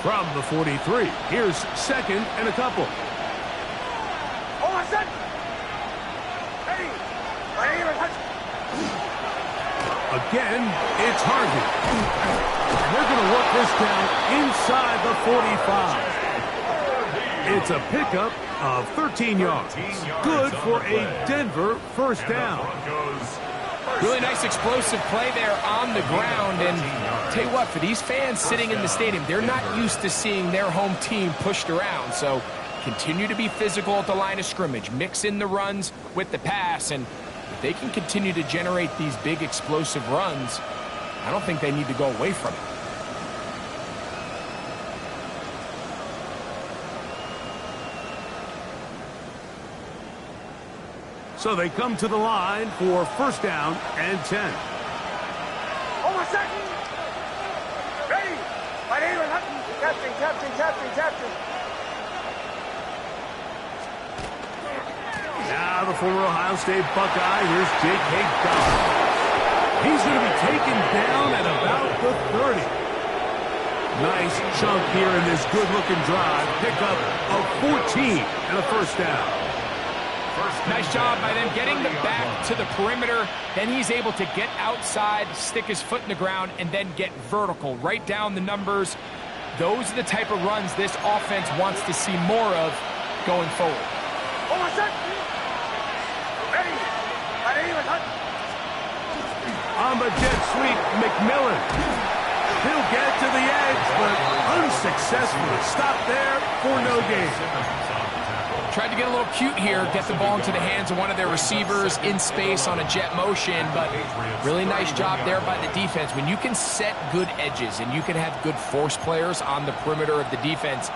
From the 43, here's second and a couple. Again, it's Harvey. They're going to work this down inside the 45. It's a pickup of 13 yards. Good for a Denver first down. Really nice explosive play there on the ground. And tell you what, for these fans sitting in the stadium, they're not used to seeing their home team pushed around. So continue to be physical at the line of scrimmage. Mix in the runs with the pass. And if they can continue to generate these big explosive runs, I don't think they need to go away from it. So they come to the line for first down and 10. Ready. Captain. Now the former Ohio State Buckeye, here's J.K. Dobbins. He's going to be taken down at about the 30. Nice chunk here in this good-looking drive. Pickup of 14 and a first down. Nice job by them getting the back to the perimeter. Then he's able to get outside, stick his foot in the ground, and then get vertical. Right down the numbers. Those are the type of runs this offense wants to see more of going forward. On the jet sweep, McMillan. He'll get to the edge, but unsuccessfully. Stop there for no gain. Tried to get a little cute here, get the ball into the hands of one of their receivers in space on a jet motion, but really nice job there by the defense. When you can set good edges and you can have good force players on the perimeter of the defense,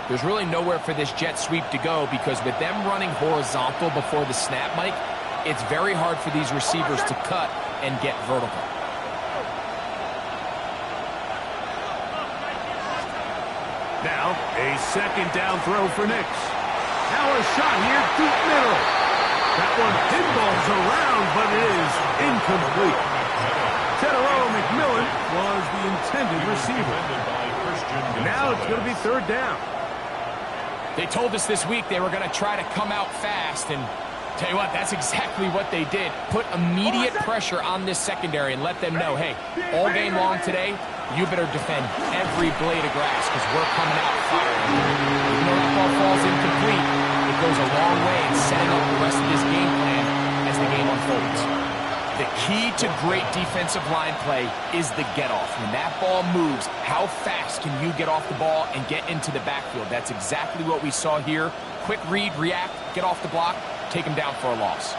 there's really nowhere for this jet sweep to go, because with them running horizontal before the snap, Mike, it's very hard for these receivers to cut and get vertical. Now, a second down throw for Nix. Now a shot here, deep middle. That one pinballs around, but it is incomplete. Tedero McMillan was the intended receiver. Now it's going to be third down. They told us this week they were going to try to come out fast, and tell you what, that's exactly what they did. Put immediate pressure on this secondary and let them know, hey, all game long today, you better defend every blade of grass because we're coming out firing. Even though that ball falls incomplete, it goes a long way in setting up the rest of this game plan as the game unfolds. The key to great defensive line play is the get-off. When that ball moves, how fast can you get off the ball and get into the backfield? That's exactly what we saw here. Quick read, react, get off the block, take him down for a loss.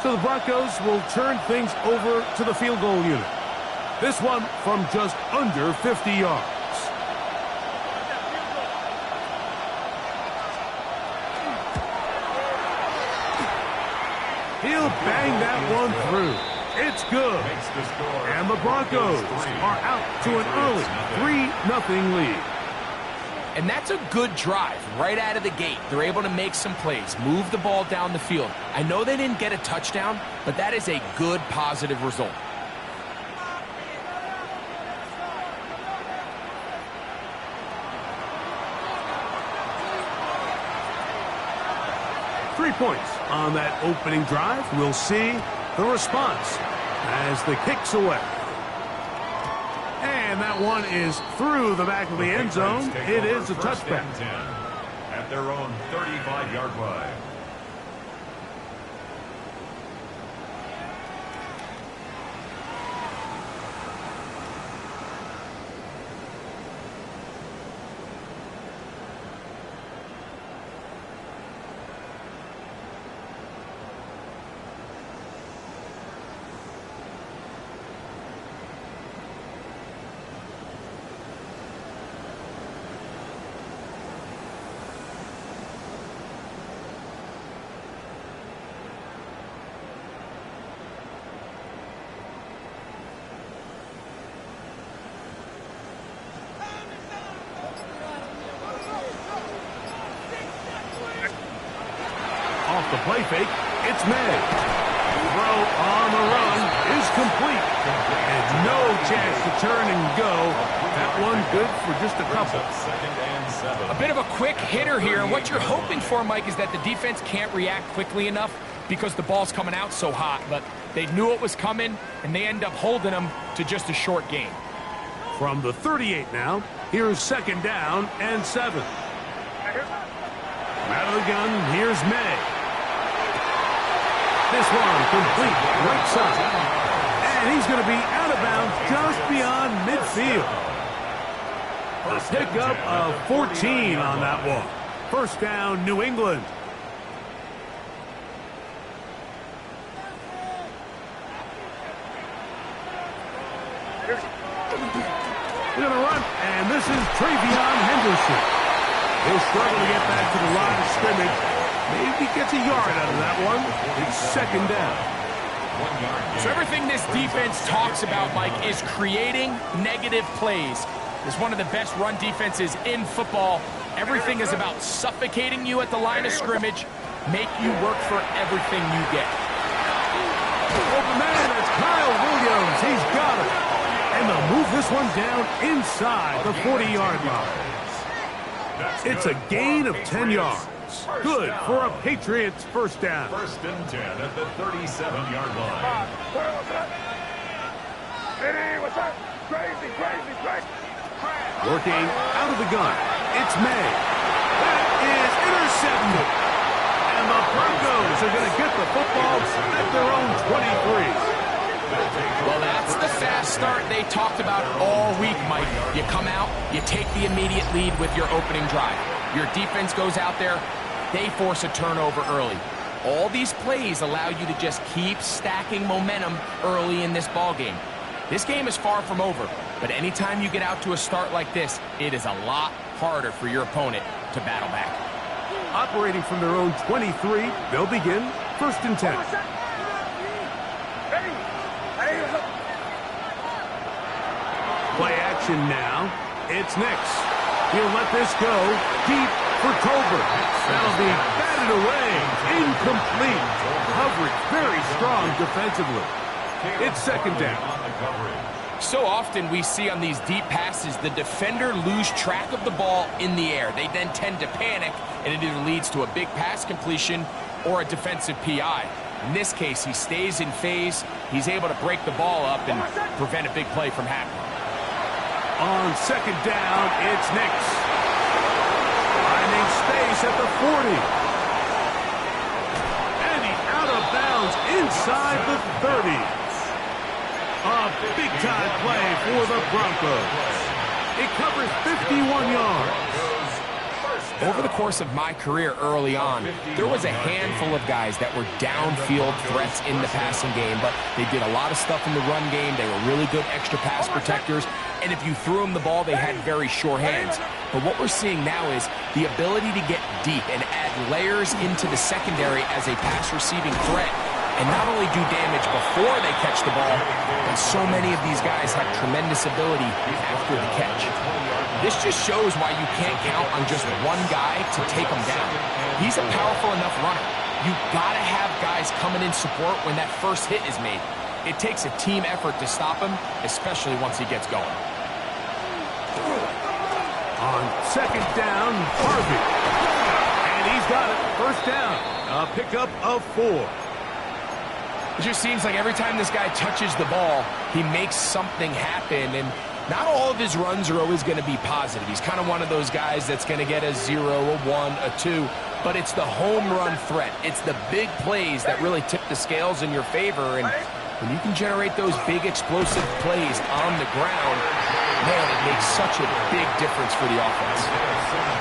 So the Broncos will turn things over to the field goal unit. This one from just under 50 yards. He'll bang that one through. It's good. And the Broncos are out to an early 3-0 lead. And that's a good drive right out of the gate. They're able to make some plays, move the ball down the field. I know they didn't get a touchdown, but that is a good, positive result. Three points on that opening drive. We'll see the response as the kick's away. And that one is through the back of the end zone. It is a touchback. At their own 35-yard line. Off the play fake, it's made. Throw on the run is complete. And no chance to turn and go. That one good for just a couple. Second and 7. A bit of a quick hitter here, and what you're hoping for, Mike, is that the defense can't react quickly enough because the ball's coming out so hot, but they knew it was coming, and they end up holding them to just a short gain. From the 38 now, here's second down and 7. Out of the gun, here's May. This one complete, right side. And he's going to be out of bounds just beyond midfield. A pickup of 14 on that one. First down, New England. They're going to run, and this is Travion Henderson. He'll struggle to get back to the line of scrimmage. Maybe gets a yard out of that one. It's second down. So everything this defense talks about, Mike, is creating negative plays. It's one of the best run defenses in football. Everything is about suffocating you at the line of scrimmage, make you work for everything you get. Open man, that's Kyle Williams. He's got it. And they'll move this one down inside the 40-yard line. It's a gain of 10 yards. Good for a Patriots first down. First and 10 at the 37-yard line. What's up? Crazy. Working out of the gun. It's May. That is intercepted. And the Broncos are going to get the football at their own 23. Well, that's the fast start they talked about all week, Mike. You come out, you take the immediate lead with your opening drive. Your defense goes out there, they force a turnover early. All these plays allow you to just keep stacking momentum early in this ball game. This game is far from over, but anytime you get out to a start like this, it is a lot harder for your opponent to battle back. Operating from their own 23, they'll begin first and 10. Play action now. It's Nix. He'll let this go deep for Tolbert. That'll be batted away. Incomplete. Coverage very strong defensively. It's second down. So often we see on these deep passes the defender lose track of the ball in the air. They then tend to panic, and it either leads to a big pass completion or a defensive PI. In this case, he stays in phase. He's able to break the ball up and prevent a big play from happening. On second down, it's Nix. Finding space at the 40. And he's out of bounds inside the 30. A big-time play for the Broncos. It covers 51 yards. Over the course of my career early on, there was a handful of guys that were downfield threats in the passing game, but they did a lot of stuff in the run game. They were really good extra pass protectors, and if you threw them the ball, they had very sure hands. But what we're seeing now is the ability to get deep and add layers into the secondary as a pass-receiving threat, and not only do damage before they catch the ball, but so many of these guys have tremendous ability after the catch. This just shows why you can't count on just one guy to take him down. He's a powerful enough runner. You've got to have guys coming in support when that first hit is made. It takes a team effort to stop him, especially once he gets going. On second down, Harvey. And he's got it. First down. A pickup of 4. It just seems like every time this guy touches the ball, he makes something happen, and not all of his runs are always going to be positive. He's kind of one of those guys that's going to get a 0, a 1, a 2, but it's the home run threat. It's the big plays that really tip the scales in your favor, and when you can generate those big explosive plays on the ground, man, it makes such a big difference for the offense.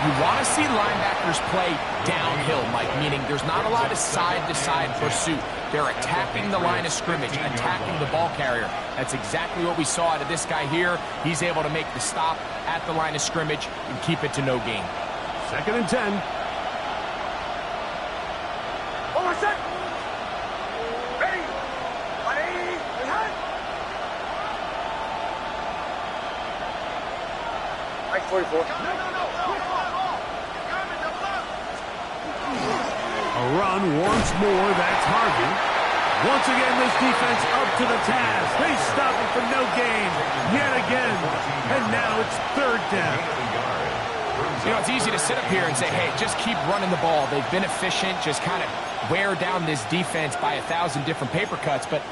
You want to see linebackers play downhill, Mike, meaning there's not a lot of side-to-side pursuit. They're attacking the line of scrimmage, attacking the ball carrier. That's exactly what we saw out of this guy here. He's able to make the stop at the line of scrimmage and keep it to no gain. Second and 10. Hold on a sec. Ready. Ready. Behind. Mike 44. A run once more. That's Harvey. Once again, this defense up to the task. They stop it for no gain yet again. And now it's third down. You know, it's easy to sit up here and say, hey, just keep running the ball. They've been efficient, just kind of wear down this defense by 1,000 different paper cuts. But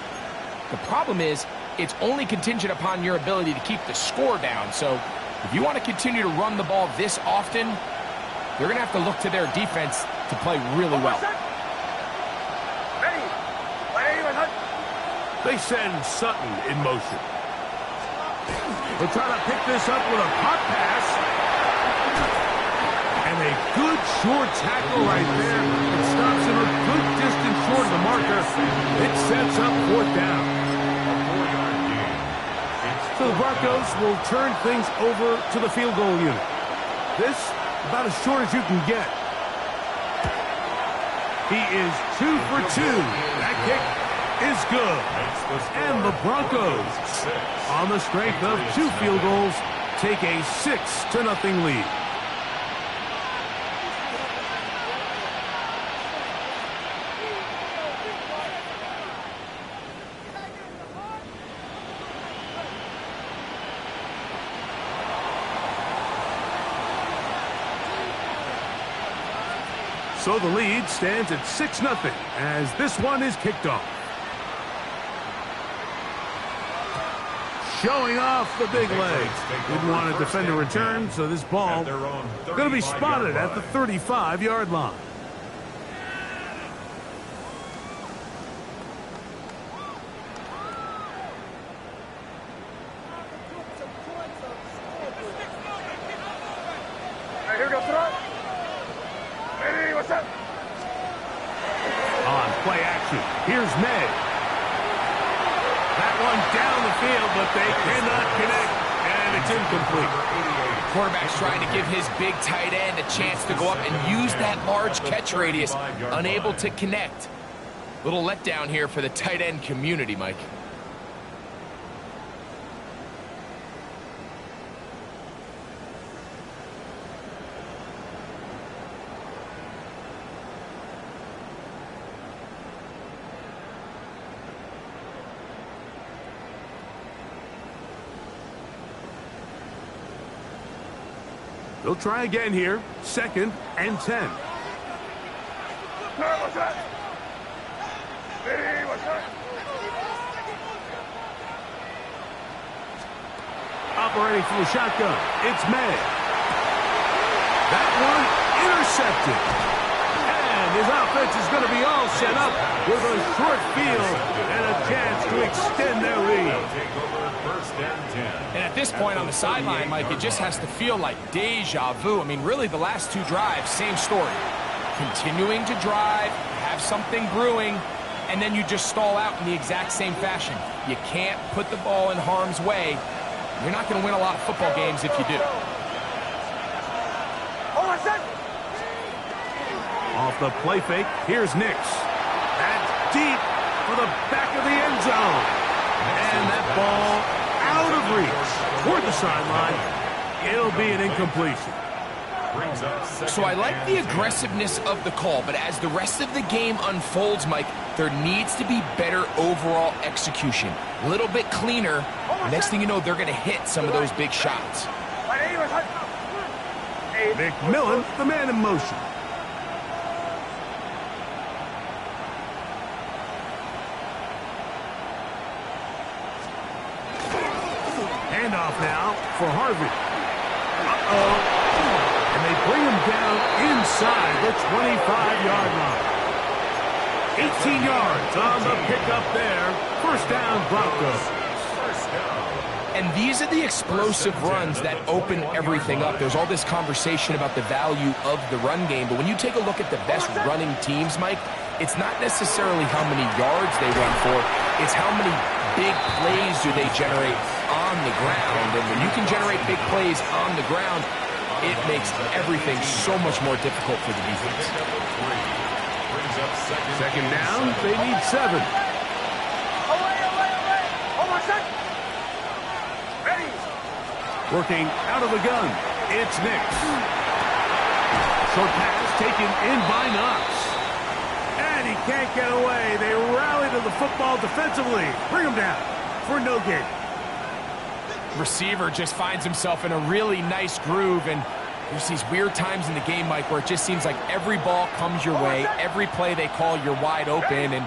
the problem is, it's only contingent upon your ability to keep the score down. So if you want to continue to run the ball this often, they're going to have to look to their defense to play really well. They send Sutton in motion. They'll try to pick this up with a pop pass. And a good short tackle right there. It stops him a good distance short of the marker. It sets up fourth down. So the Broncos will turn things over to the field goal unit. This, about as short as you can get. He is 2 for 2. That kick is good. And the Broncos, on the strength of 2 field goals, take a 6-0 lead. So the lead stands at 6-0 as this one is kicked off. Showing off the big legs. Didn't want to defend a return, so this ball going to be spotted at the 35-yard line. Here goes throw. Hey, what's up? On play action, here's May. That one down the field, but they cannot connect, and it's incomplete. Quarterback's trying to give his big tight end a chance to go up and use that large catch radius, unable to connect. Little letdown here for the tight end community, Mike. They'll try again here. 2nd and 10. What's up? Hey, what's up? Operating from the shotgun, it's May. That one intercepted. And his offense is going to be all set up with a short field and a chance to extend their lead. And at this point on the sideline, Mike, it just has to feel like deja vu. I mean, really, the last 2 drives, same story. Continuing to drive, have something brewing, and then you just stall out in the exact same fashion. You can't put the ball in harm's way. You're not going to win a lot of football games if you do. Off the play fake, here's Nix. That's deep for the back of the end zone. And that ball out of reach toward the sideline. It'll be an incompletion. So I like the aggressiveness of the call, but as the rest of the game unfolds, Mike, there needs to be better overall execution. A little bit cleaner. Next thing you know, they're going to hit some of those big shots. McMillan, the man in motion. Handoff now for Harvey. And they bring him down inside the 25-yard line. 18 yards on the pickup there. First down, Broncos. And these are the explosive runs that open everything up. There's all this conversation about the value of the run game, but when you take a look at the best running teams, Mike, it's not necessarily how many yards they run for, it's how many big plays do they generate on the ground. And when you can generate big plays on the ground, it makes everything so much more difficult for the defense. Second down, they need 7. Working out of the gun, it's Nix. Short pass taken in by Knox. And he can't get away. They rally to the football defensively. Bring him down for no gain. Receiver just finds himself in a really nice groove, and there's these weird times in the game, Mike, where it just seems like every ball comes your way, every play they call, you're wide open, and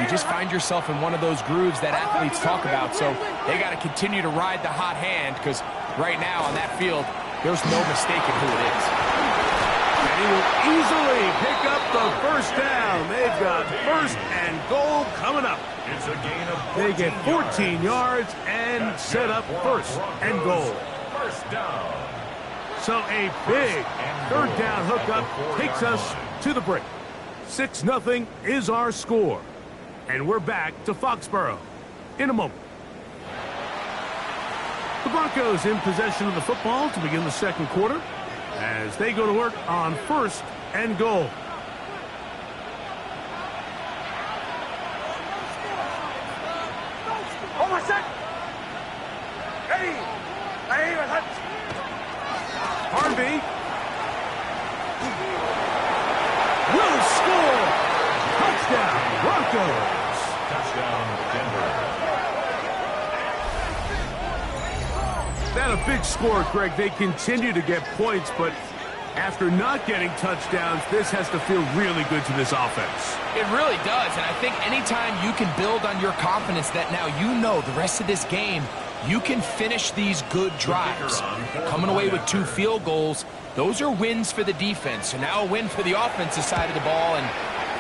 you just find yourself in one of those grooves that athletes talk about. So they got to continue to ride the hot hand, because right now on that field, there's no mistaking who it is. And he will easily pick up the first down. They've got first and goal coming up. It's a gain of 14 They get 14 yards and set up first and goal. First down. So a big third down hookup takes us to the break. 6-0 is our score. And we're back to Foxborough in a moment. The Broncos in possession of the football to begin the second quarter as they go to work on first and goal. Harvey will score. Touchdown, Broncos. Touchdown, Denver. That a big score, Greg. They continue to get points, but after not getting touchdowns, this has to feel really good to this offense. It really does, and I think anytime you can build on your confidence that now you know the rest of this game, you can finish these good drives. Coming away with 2 field goals, those are wins for the defense. So now a win for the offensive side of the ball, and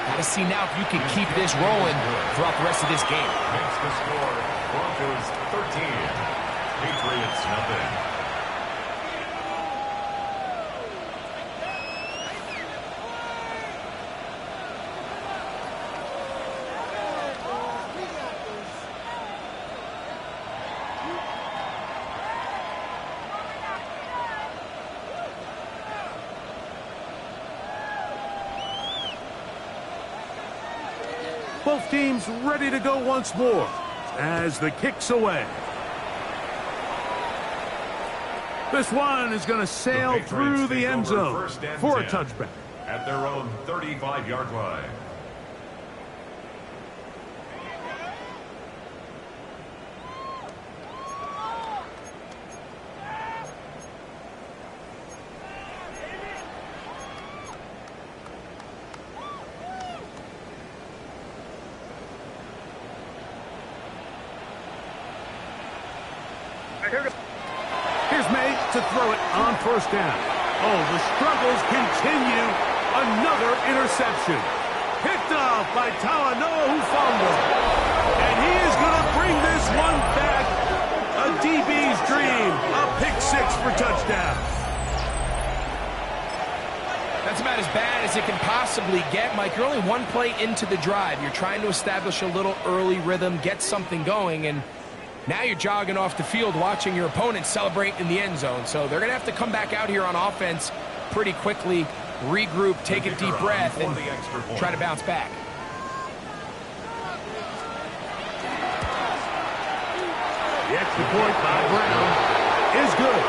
got to see now if you can keep this rolling throughout the rest of this game. Makes the score Broncos 13, Patriots nothing. Both teams ready to go once more as the kick's away. This one is going to sail through the end zone for a touchback. At their own 35-yard line. Here's May to throw it on first down. Oh, the struggles continue. Another interception. Picked off by Talanoa Hufanga. And he is going to bring this one back. A DB's dream. A pick 6 for touchdown. That's about as bad as it can possibly get, Mike. You're only one play into the drive. You're trying to establish a little early rhythm, get something going, and now you're jogging off the field watching your opponent celebrate in the end zone. So they're going to have to come back out here on offense pretty quickly, regroup, take a deep breath, and try to bounce back. The extra point by Brown is good.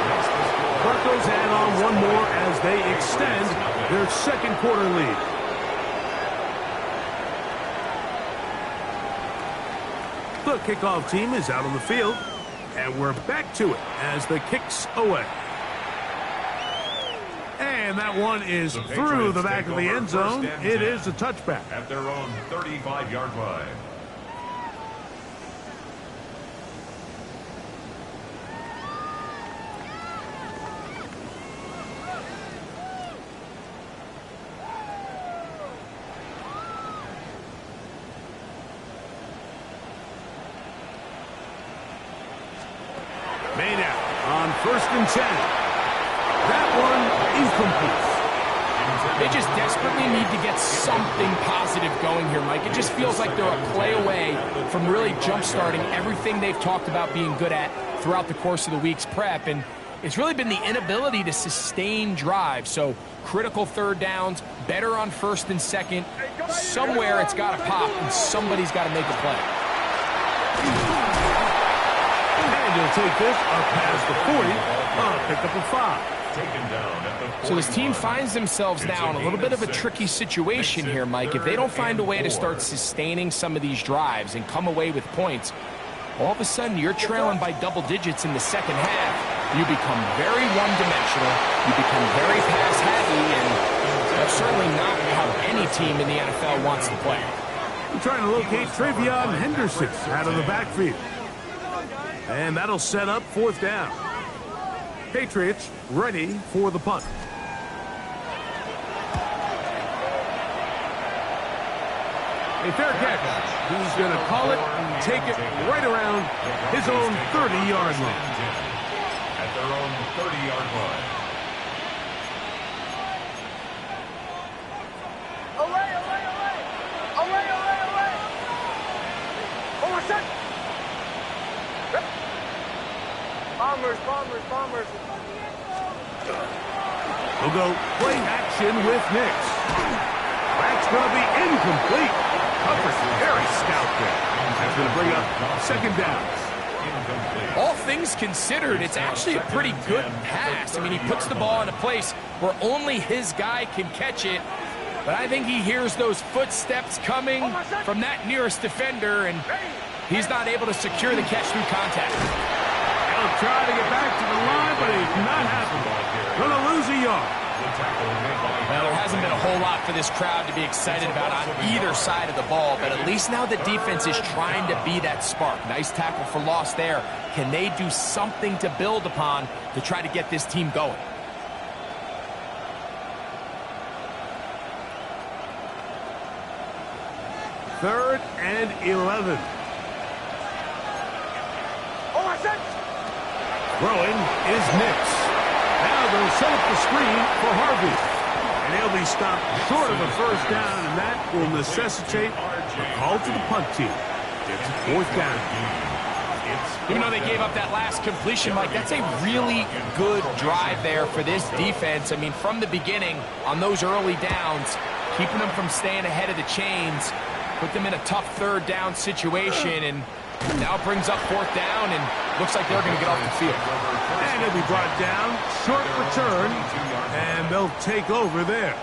Broncos add on one more as they extend their second quarter lead. The kickoff team is out on the field, and we're back to it as the kick's away. And that one is through the back of the end zone. It is a touchback. At their own 35-yard line. May now on 1st and 10. That one incomplete. They just desperately need to get something positive going here, Mike. It just feels like they're a play away from really jump-starting everything they've talked about being good at throughout the course of the week's prep. And it's really been the inability to sustain drives. So critical third downs, better on 1st and 2nd. Somewhere it's got to pop, and somebody's got to make a play. And he'll take this up past the 40 on a pickup of 5. taken down at the 41. So this team finds themselves now in a little bit of a tricky situation here, Mike. If they don't find a way to start sustaining some of these drives and come away with points, all of a sudden you're trailing by double digits in the second half. You become very one-dimensional. You become very pass-heavy, and that's certainly not how any team in the NFL wants to play. I'm trying to locate Travion Henderson out of the backfield. And that'll set up fourth down. Patriots ready for the punt. A fair catch. He's going to call it and take it right around his own 30-yard line. At their own 30-yard line. Away, away, away! Away, away, away! Oh, my son! Bombers, bombers, bombers. We'll go play action with Nix. That's going to be incomplete. Coverage very stout there. That's going to bring up second down. All things considered, it's actually a pretty good pass. I mean, he puts the ball in a place where only his guy can catch it. But I think he hears those footsteps coming from that nearest defender, and he's not able to secure the catch through contact. He'll try to get back to the line, but it's not happening. Going to lose a yard. Well, there hasn't been a whole lot for this crowd to be excited about on either side of the ball, but at least now the defense is trying to be that spark. Nice tackle for loss there. Can they do something to build upon to try to get this team going? Third and 11. Oh, my son! Throwing is Nix. Now they'll set up the screen for Harvey. And he'll be stopped short of a first down, and that will necessitate a call to the punt team. It's fourth down. Even though they gave up that last completion, Mike, that's a really good drive there for this defense. I mean, from the beginning, on those early downs, keeping them from staying ahead of the chains, put them in a tough third down situation, and now it brings up fourth down, and looks like they're going to get off the field. And he'll be brought down, short return, and they'll take over there.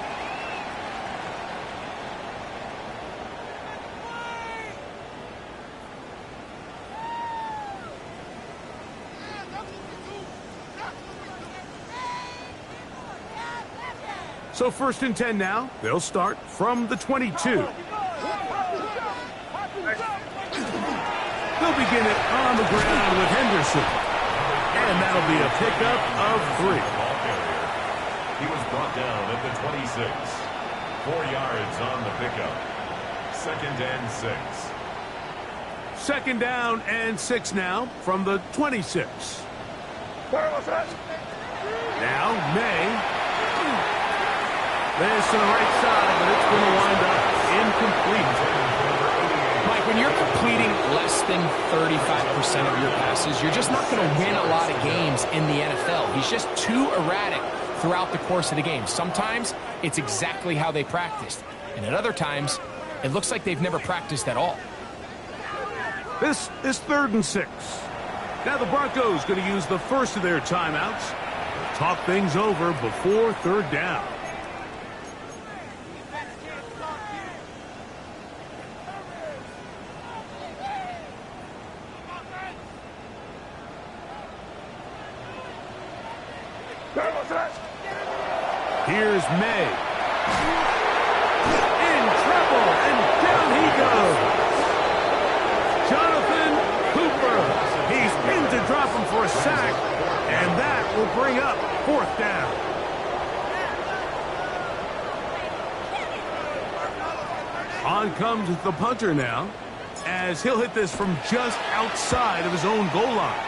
So first and 10 now. They'll start from the 22. They'll begin it on the ground with Henderson. And that'll be a pickup of 3. He was brought down at the 26. 4 yards on the pickup. Second and 6. Second down and 6 now from the 26. Now May. This to the right side, but it's going to wind up incomplete. Mike, when you're completing less than 35% of your passes, you're just not going to win a lot of games in the NFL. He's just too erratic throughout the course of the game. Sometimes it's exactly how they practiced, and at other times it looks like they've never practiced at all. This is 3rd and 6. Now the Broncos going to use the first of their timeouts to talk things over before 3rd down. Here's May. In trouble, and down he goes. Jonathan Cooper. He's in to drop him for a sack, and that will bring up 4th down. On comes the punter now, as he'll hit this from just outside of his own goal line.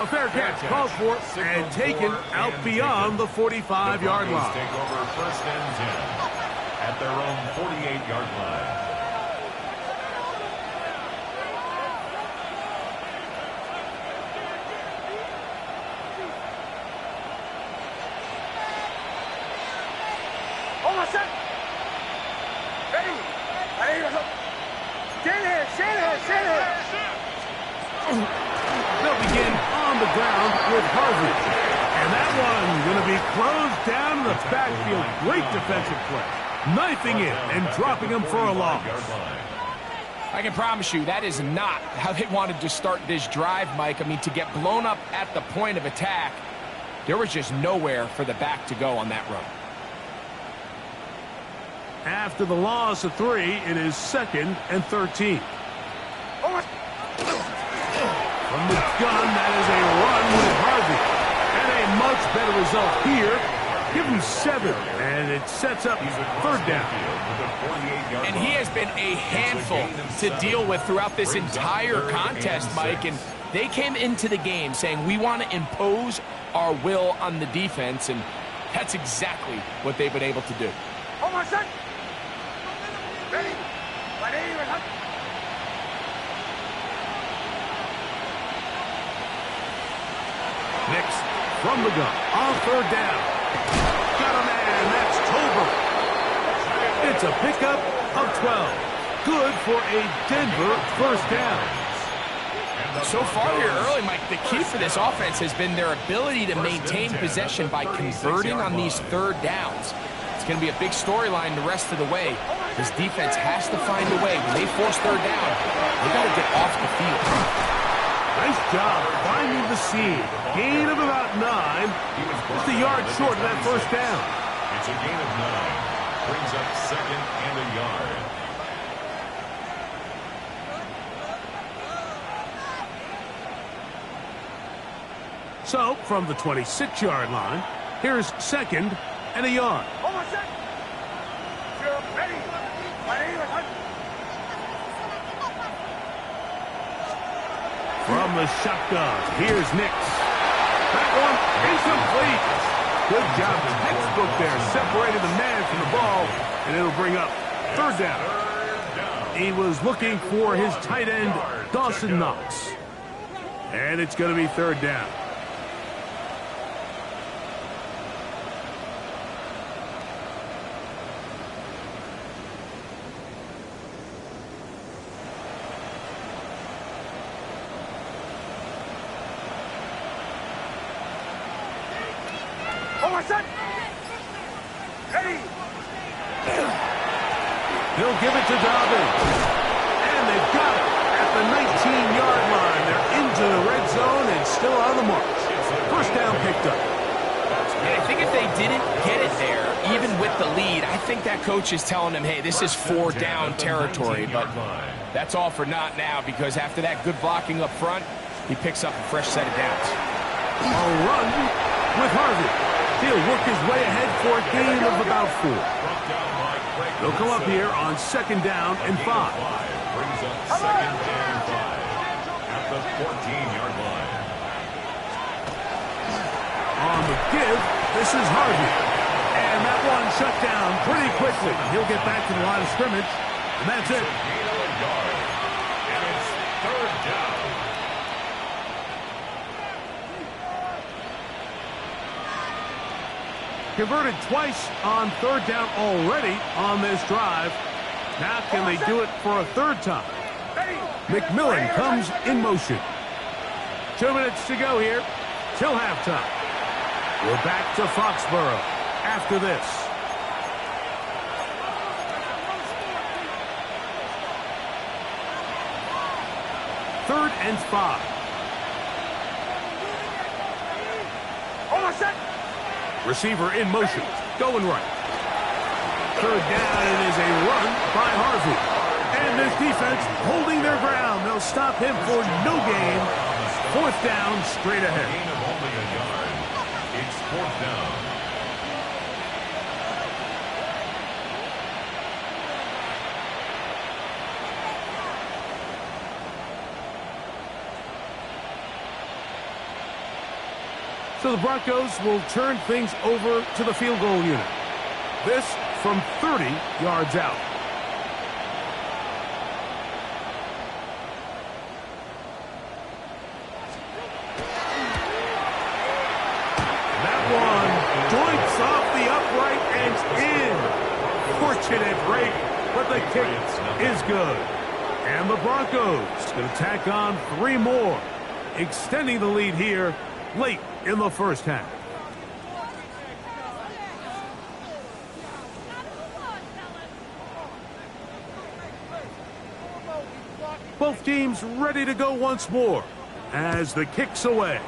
A fair catch called for and taken out beyond the 45-yard line. Take over first and 10 at their own 48-yard line. Oh, my son! Ready? Stand here! They'll begin on the ground with Harvey. And that one going to be closed down in the backfield. Great defensive play. Knifing it and dropping him for a loss. I can promise you that is not how they wanted to start this drive, Mike. I mean, to get blown up at the point of attack, there was just nowhere for the back to go on that run. After the loss of 3, it is 2nd and 13. From the gun, that is a run with Harvey. And a much better result here. Give him 7, and it sets up 3rd down. And he has been a handful to deal with throughout this entire contest, Mike. And they came into the game saying, we want to impose our will on the defense, and that's exactly what they've been able to do. Nix from the gun on 3rd down. Got a man, that's Tober. It's a pickup of 12. Good for a Denver 1st down. So far here early, Mike, the key for this offense has been their ability to maintain possession by converting on these 3rd downs. It's going to be a big storyline the rest of the way. This defense has to find a way. When they force 3rd down, they got to get off the field. Nice job finding the seam. Gain of about 9. Just a yard short of that 1st down. It's a gain of 9. Brings up 2nd and a yard. So, from the 26-yard line, here's 2nd and a yard. From the shotgun, here's Nix. That one incomplete. Good job, textbook there, separating the man from the ball, and it'll bring up 3rd down. He was looking for his tight end, Dawson Knox. And it's going to be 3rd down. He'll give it to Dobbins. And they've got it at the 19-yard line. They're into the red zone and still on the march. 1st down picked up. And I think if they didn't get it there, even with the lead, I think that coach is telling them, hey, this is 4th down territory. But that's all for naught now, because after that good blocking up front, he picks up a fresh set of downs. A run with Harvey. He'll work his way ahead for a gain of about 4. They'll come up here on 2nd down and 5. Brings up 2nd and 5 at the 14-yard line. On the give, this is Harvey. And that one shut down pretty quickly. He'll get back to the line of scrimmage, and that's it. Gain of a yard, and it's 3rd down. Converted twice on 3rd down already on this drive. Now can they do it for a 3rd time? McMillan comes in motion. 2 minutes to go here till halftime. We're back to Foxborough after this. Third and 5. Receiver in motion, going right. 3rd down, it is a run by Harvey. And this defense holding their ground. They'll stop him for no gain. 4th down, straight ahead. Gain of only a yard. It's 4th down. So the Broncos will turn things over to the field goal unit. This from 30 yards out. That one joints off the upright and in. Fortunate break, but the kick is good. And the Broncos going to tack on 3 more, extending the lead here late in the first half. Both teams ready to go once more as the kick's away.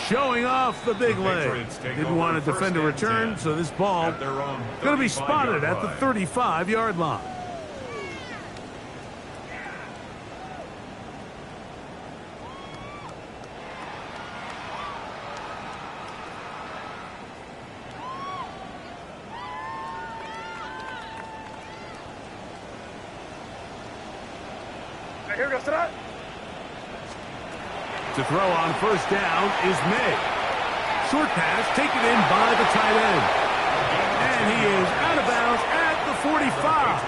Showing off the big leg. Didn't want to defend a return, so this ball going to be spotted at the 35-yard line. Here goes tonight. To throw on first down is May. Short pass taken in by the tight end. And he is out of bounds at the 45.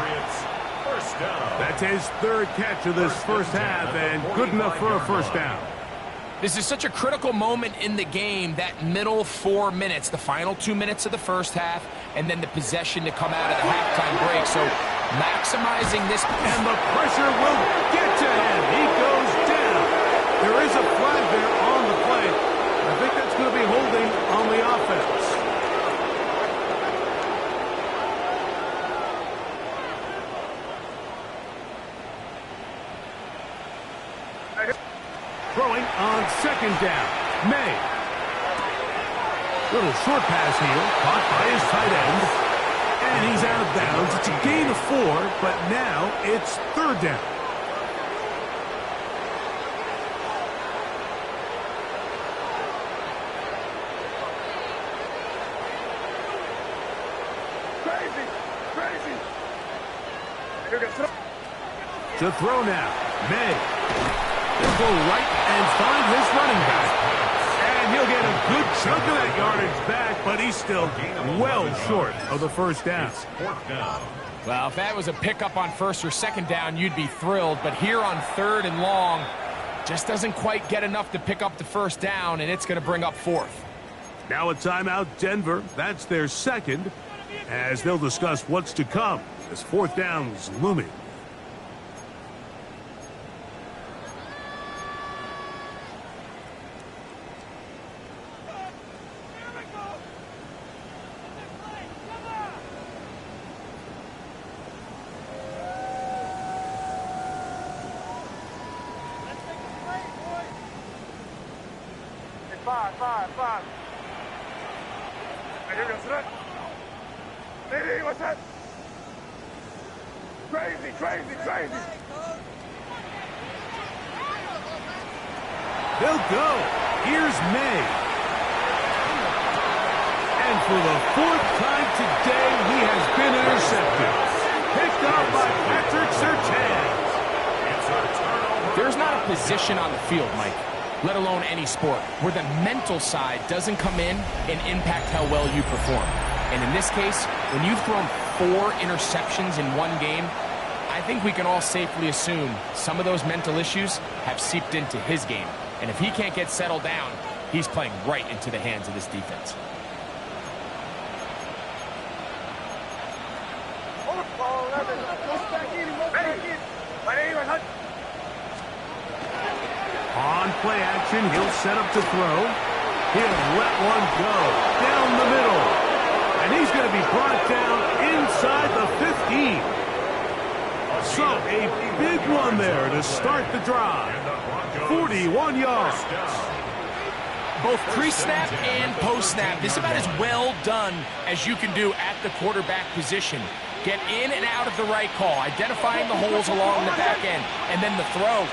That's his third catch of this first half, and good enough for a first down. This is such a critical moment in the game, that middle 4 minutes, the final 2 minutes of the first half, and then the possession to come out of the halftime break. So maximizing this. And the pressure will get to him. He goes down. There is a flag there on the play. I think that's going to be holding on the offense. Throwing on second down. May. Little short pass here, caught by his tight end. And he's out of bounds. It's a gain of 4, but now it's third down. Crazy. Here goes tonight. To throw now. May. He'll go right and find his running back. And he'll get a good chunk of that yardage back, but he's still well short of the first down. Well, if that was a pickup on first or second down, you'd be thrilled. But here on third and long, just doesn't quite get enough to pick up the first down, and it's going to bring up fourth. Now a timeout, Denver. That's their second, as they'll discuss what's to come as fourth down's looming. Five. Here goes tonight. Hey, what's that? Crazy. They'll go. Here's May. And for the fourth time today, he has been intercepted. Picked up by Patrick Surtain. There's not a position on the field, Mike, let alone any sport, where the mental side doesn't come in and impact how well you perform. And in this case, when you've thrown 4 interceptions in one game, I think we can all safely assume some of those mental issues have seeped into his game. And if he can't get settled down, he's playing right into the hands of this defense. On play action, he'll set up to throw. He'll let one go down the middle. And he's going to be brought down inside the 15. So a big one there to start the drive. 41 yards. Both pre-snap and post-snap, this is about as well done as you can do at the quarterback position. Get in and out of the right call, identifying the holes along the back end, and then the throw.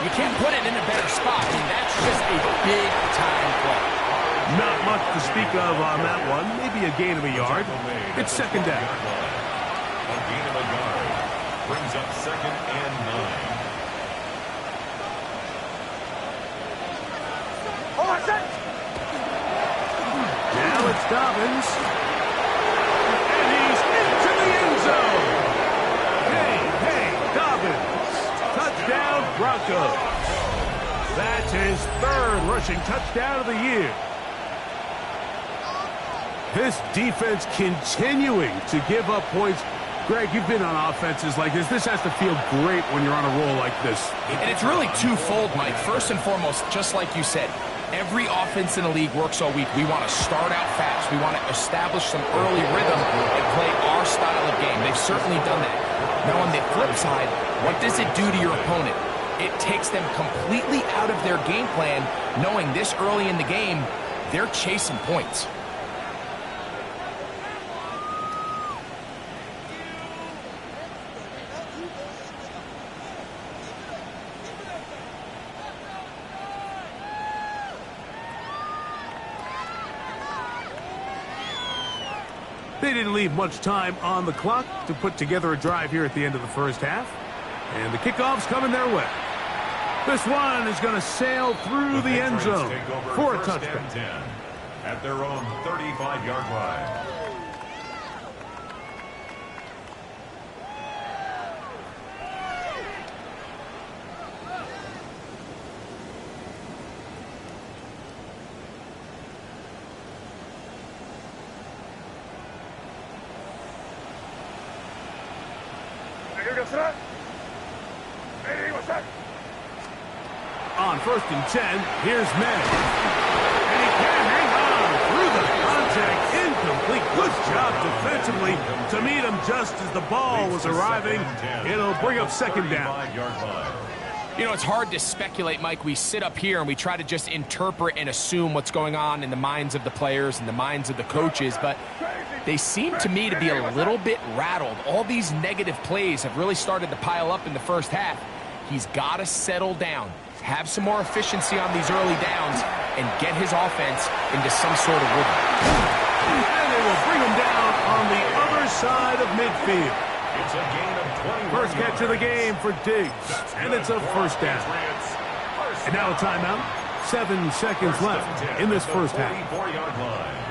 You can't put it in a better spot. I mean, that's just a big-time play. Not much to speak of on that one. Maybe a gain of a yard. It's second down. A gain of a yard brings up 2nd and 9. Oh, that's it! Now it's Dobbins. And he's into the end zone. Hey, Dobbins. Touchdown, Broncos. That's his 3rd rushing touchdown of the year. This defense continuing to give up points Greg, you've been on offenses like this. This has to feel great when you're on a roll like this. And it's really twofold, Mike. First and foremost, just like you said, every offense in the league works all week. We want to start out fast. We want to establish some early rhythm and play our style of game. They've certainly done that. Now, on the flip side, what does it do to your opponent? It takes them completely out of their game plan, knowing this early in the game, they're chasing points. They didn't leave much time on the clock to put together a drive here at the end of the first half. And the kickoff's coming their way. This one is going to sail through the end zone for a touchdown. At their own 35-yard line. On 1st and 10, here's May. And he can hang on through the contact. Incomplete. Good job defensively to meet him just as the ball was arriving. It'll bring up second down. You know, it's hard to speculate, Mike. We sit up here and we try to just interpret and assume what's going on in the minds of the players and the minds of the coaches, but they seem to me to be a little bit rattled. All these negative plays have really started to pile up in the first half. He's got to settle down, have some more efficiency on these early downs, and get his offense into some sort of rhythm. And they will bring him down on the other side of midfield. It's a gain of 21 First catch of the game for Diggs, and it's a first down. And now a timeout. 7 seconds left in this first half. 44-yard line.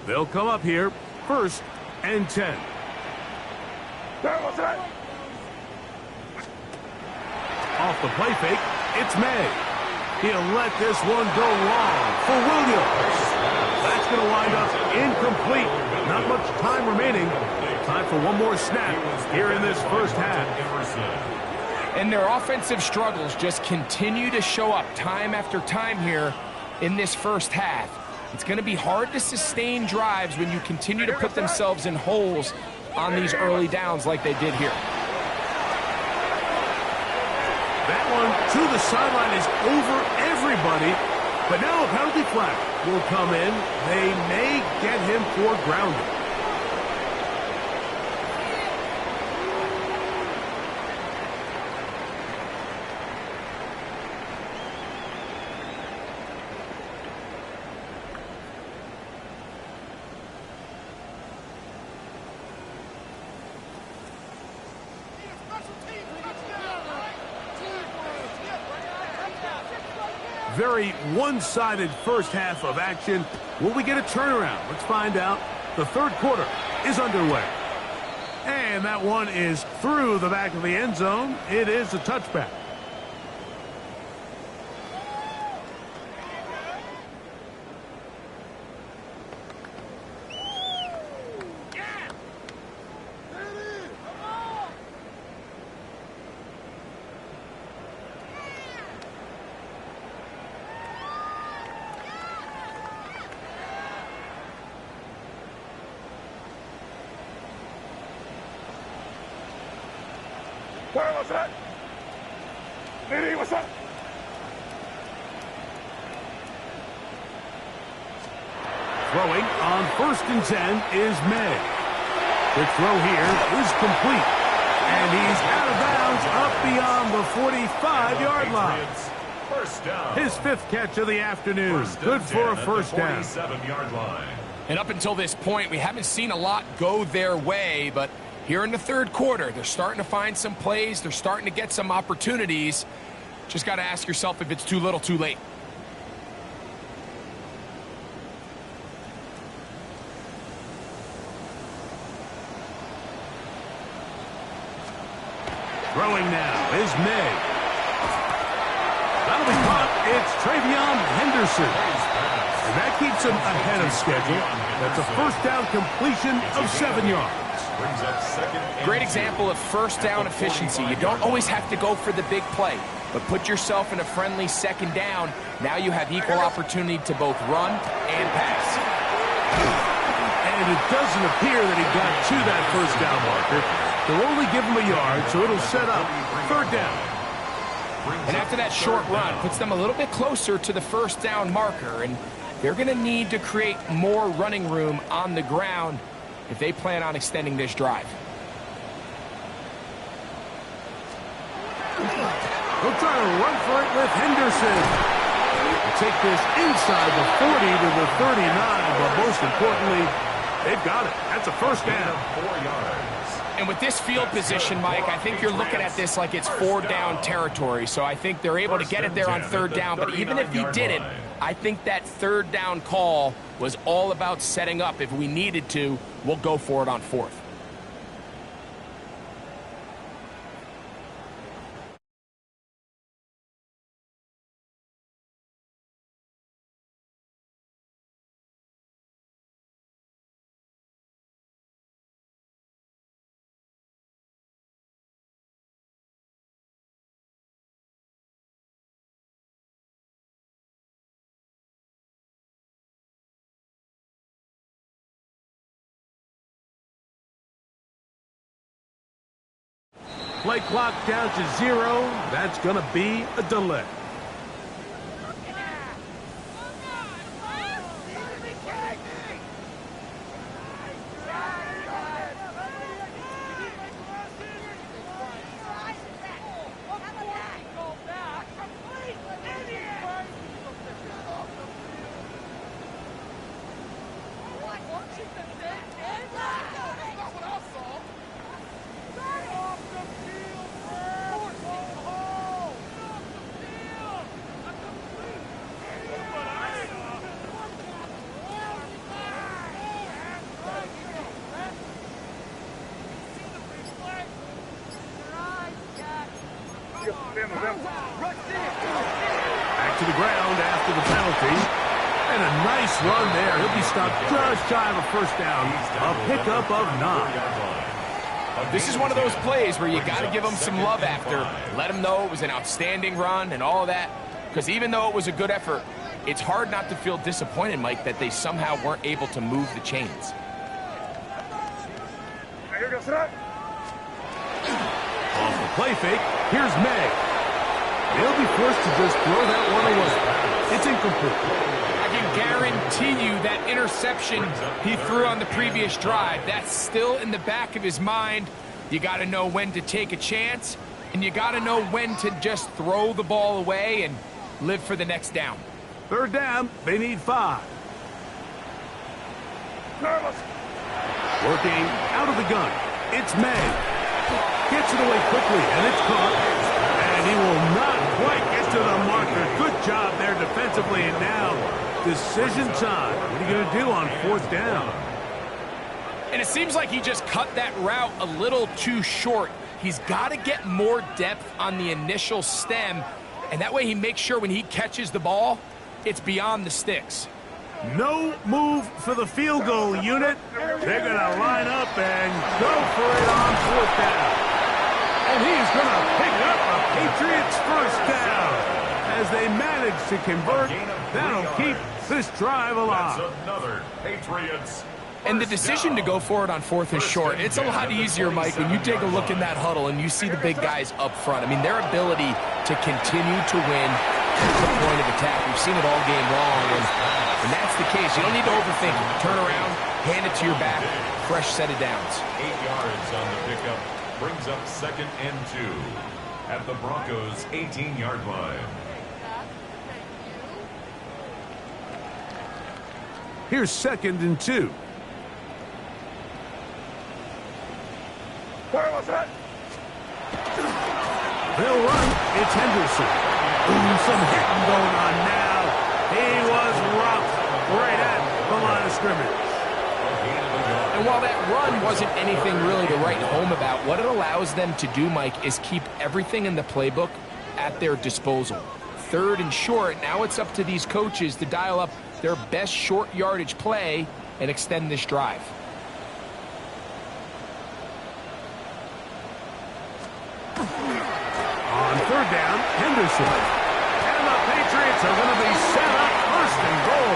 They'll come up here, 1st and 10. Off the play fake, it's May. He'll let this one go long for Williams. That's going to wind up incomplete. Not much time remaining. Time for one more snap here in this first half. And their offensive struggles just continue to show up time after time here in this first half. It's going to be hard to sustain drives when you continue to put themselves in holes on these early downs like they did here. That one to the sideline is over everybody. But now a penalty flag will come in. They may get him for grounding. Very one-sided first half of action. Will we get a turnaround? Let's find out. The third quarter is underway. And that one is through the back of the end zone. It is a touchback. Throwing on 1st and 10 is May. The throw here is complete. And he's out of bounds up beyond the 45-yard line. First down. His 5th catch of the afternoon. Good for a first down. 47-yard line. And up until this point, we haven't seen a lot go their way, but here in the third quarter, they're starting to find some plays. They're starting to get some opportunities. Just got to ask yourself if it's too little, too late. Throwing now is May. That'll be caught It's Travion Henderson. And that keeps him ahead of schedule. That's a first down completion of 7 yards. Great example of first down efficiency. You don't always have to go for the big play, but put yourself in a friendly second down. Now you have equal opportunity to both run and pass. And it doesn't appear that he got to that first down marker. They'll only give him a yard, so it'll set up third down. And after that short run, puts them a little bit closer to the first down marker, and they're going to need to create more running room on the ground if they plan on extending this drive. They'll try to run for it with Henderson. They'll take this inside the 40 to the 39, but most importantly, they've got it. That's a first down. 4 yards. And with this field position, Mike, I think you're looking at this like it's 4-down territory. So I think they're able to get it there on third down. But even if he didn't, I think that third down call was all about setting up. If we needed to, we'll go for it on fourth. Play clock down to 0. That's going to be a delay. Back to the ground after the penalty. And a nice run there. He'll be stopped just shy of a first down. A pickup of 9. This is one of those plays where you got to give them some love after. Let them know it was an outstanding run and all that. Because even though it was a good effort, it's hard not to feel disappointed, Mike, that they somehow weren't able to move the chains. Off the play fake, here's May. They'll be forced to just throw that one away. It's incomplete. I can guarantee you that interception he threw on the previous drive, that's still in the back of his mind. You got to know when to take a chance, and you got to know when to just throw the ball away and live for the next down. Third down, they need 5. Working out of the gun, it's May. Gets it away quickly, and it's caught. And he will not quite get to the marker. Good job there defensively, and now decision time. What are you going to do on fourth down? And it seems like he just cut that route a little too short. He's got to get more depth on the initial stem, and that way he makes sure when he catches the ball, it's beyond the sticks. No move for the field goal unit. They're going to line up and go for it on fourth down. And he's going to pick up a Patriots first down. As they manage to convert, that'll keep this drive alive. That's another Patriots. And the decision to go for it on fourth is short. It's a lot easier, Mike, when you take a look in that huddle and you see the big guys up front. I mean, their ability to continue to win at the point of attack. We've seen it all game long, and that's the case. You don't need to overthink it. Turn around, hand it to your back, fresh set of downs. 8 yards on the pickup. Brings up 2nd and 2 at the Broncos' 18-yard line. Here's 2nd and 2. They'll run. It's Henderson. Ooh, some hitting going on now. He was rough right at the line of scrimmage. And while that run wasn't anything really to write home about, what it allows them to do, Mike, is keep everything in the playbook at their disposal. 3rd and short. Now it's up to these coaches to dial up their best short yardage play and extend this drive. On 3rd down, Henderson. And the Patriots are going to be set up 1st and goal.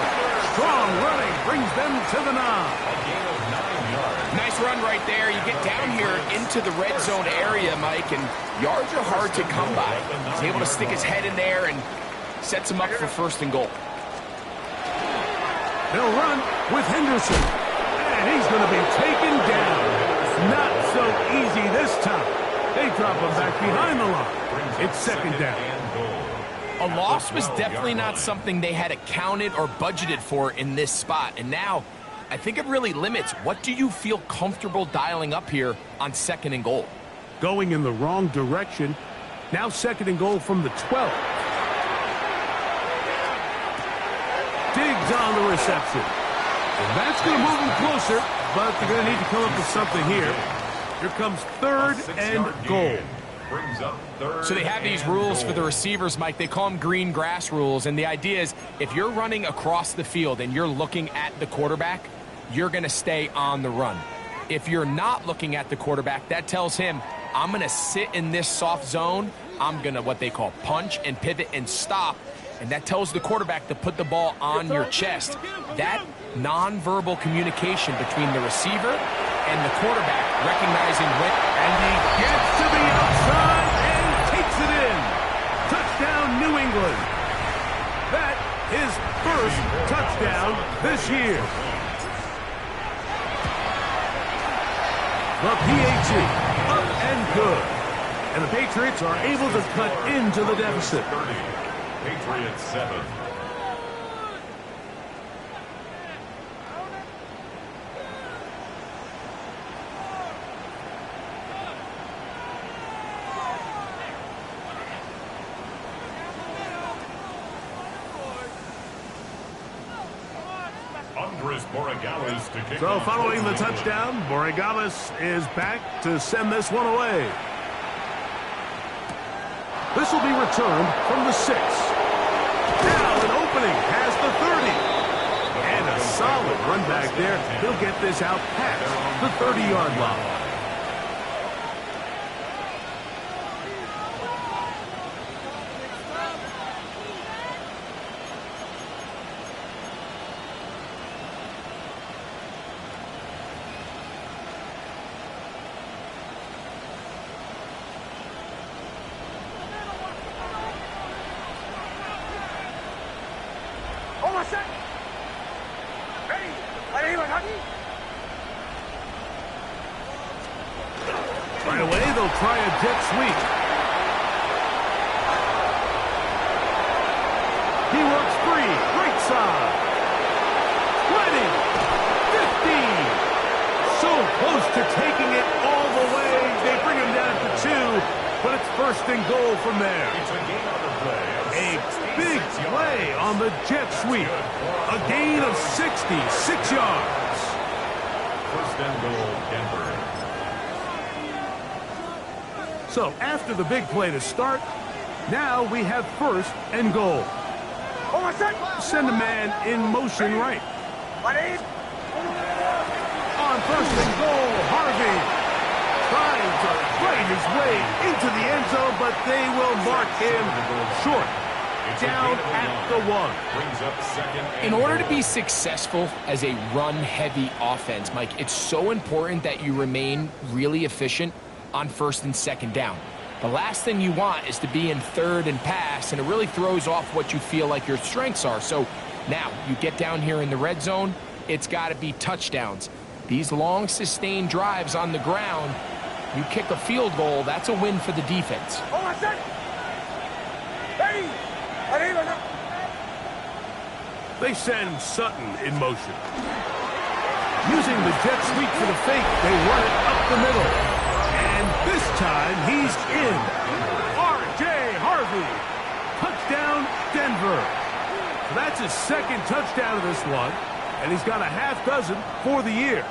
Strong running brings them to the 9. A gain of 9 yards. Nice run right there. You get down here into the red zone area, Mike, and yards are hard to come by. He's able to stick his head in there and sets him up for 1st and goal. They'll run with Henderson. And he's going to be taken down. Not so easy this time. They drop him back behind the line. It's 2nd down. A loss was definitely not something they had accounted or budgeted for in this spot. And now, I think it really limits. What do you feel comfortable dialing up here on 2nd and goal? Going in the wrong direction. Now 2nd and goal from the 12. Diggs on the reception. And that's going to move them closer, but they're going to need to come up with something here. Here comes 3rd and goal. Brings up 3rd. So they have these rules for the receivers, Mike. They call them green grass rules. And the idea is if you're running across the field and you're looking at the quarterback, you're going to stay on the run. If you're not looking at the quarterback, that tells him, I'm going to sit in this soft zone. I'm going to what they call punch and pivot and stop. And that tells the quarterback to put the ball on your chest. That nonverbal communication between the receiver and the quarterback, recognizing when. And he gets to the outside and takes it in. Touchdown, New England. That is 1st touchdown this year. The PAT, up and good. And the Patriots are able to cut into the deficit. 30. Patriots 7. So following the touchdown, Borregales is back to send this one away. This will be returned from the 6. Now an opening past the 30. And a solid run back there. He'll get this out past the 30-yard line. Right away, they'll try a jet sweep. He works free. Right side. 20. 15. So close to taking it all the way. They bring him down to 2, but it's 1st and goal from there. It's a gain on the play. A big play on the jet sweep. A gain of 66 yards. 1st and goal, Denver. So after the big play to start, now we have 1st and goal. Send a man in motion right. On 1st and goal, Harvey trying to fight his way into the end zone, but they will mark him short. Down at the 1. Brings up 2nd. In order to be successful as a run-heavy offense, Mike, it's so important that you remain really efficient on 1st and 2nd down. The last thing you want is to be in 3rd and pass, and it really throws off what you feel like your strengths are. So now you get down here in the red zone, it's got to be touchdowns. These long sustained drives on the ground, you kick a field goal, that's a win for the defense. They send Sutton in motion. Using the jet sweep for the fake, they run it up the middle. And this time, he's in. R.J. Harvey. Touchdown, Denver. So that's his 2nd touchdown of this one. And he's got a half dozen for the year.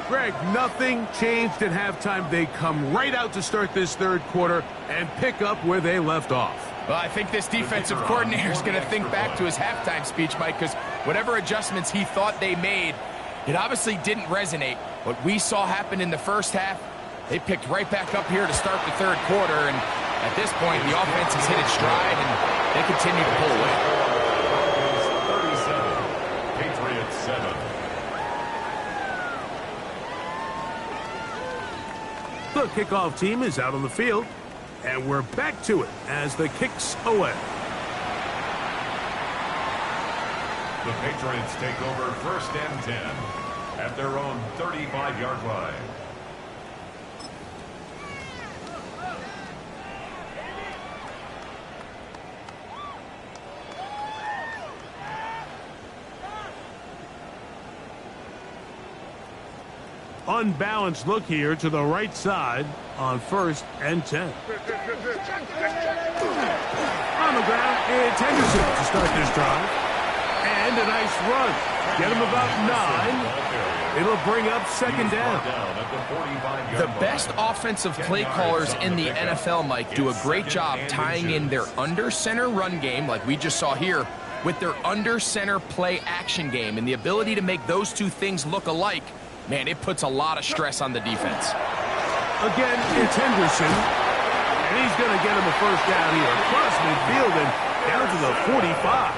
Greg, nothing changed at halftime. They come right out to start this third quarter and pick up where they left off. Well, I think this defensive coordinator is going to think back to his halftime speech, Mike, because whatever adjustments he thought they made, it obviously didn't resonate. What we saw happen in the first half, they picked right back up here to start the third quarter, and at this point, the offense has hit its stride, and they continue to pull away. 37, Patriots 7. The kickoff team is out on the field, and we're back to it as the kick's away. The Patriots take over 1st and 10 at their own 35-yard line. Unbalanced look here to the right side on 1st and 10. On the ground, it's Henderson to start this drive. And a nice run. Get him about 9. It'll bring up 2nd down. The best offensive play callers in the NFL, Mike, do a great job tying in their under-center run game, like we just saw here, with their under-center play action game. And the ability to make those two things look alike, man, it puts a lot of stress on the defense. Again, it's Henderson. And he's going to get him a 1st down here. Across midfield and down to the 45.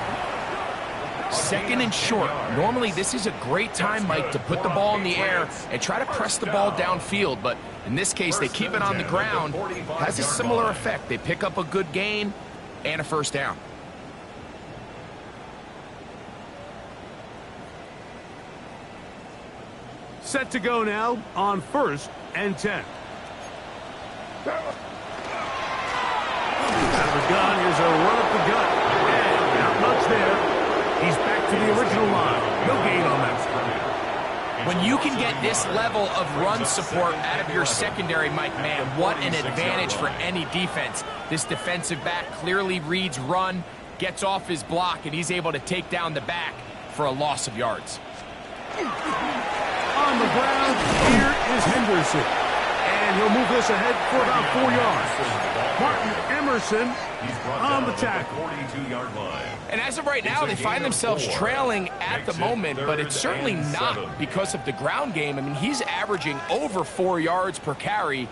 2nd and short. Normally, this is a great time, Mike, to put the ball in the air and try to press the ball downfield. But in this case, they keep it on the ground. Has a similar effect. They pick up a good gain and a 1st down. Set to go now on 1st and 10. Out of the gun, here's a run up the gut. And not much there. He's back to the original line. No gain on that. When you can get this level of run support out of your secondary, Mike, man, what an advantage for any defense. This defensive back clearly reads run, gets off his block, and he's able to take down the back for a loss of yards. On the ground, here is Henderson. And he'll move this ahead for about 4 yards. Martin Emerson on the tackle. 42-yard line. And as of right now, they find themselves trailing at the moment, but it's certainly not because of the ground game. I mean, he's averaging over 4 yards per carry.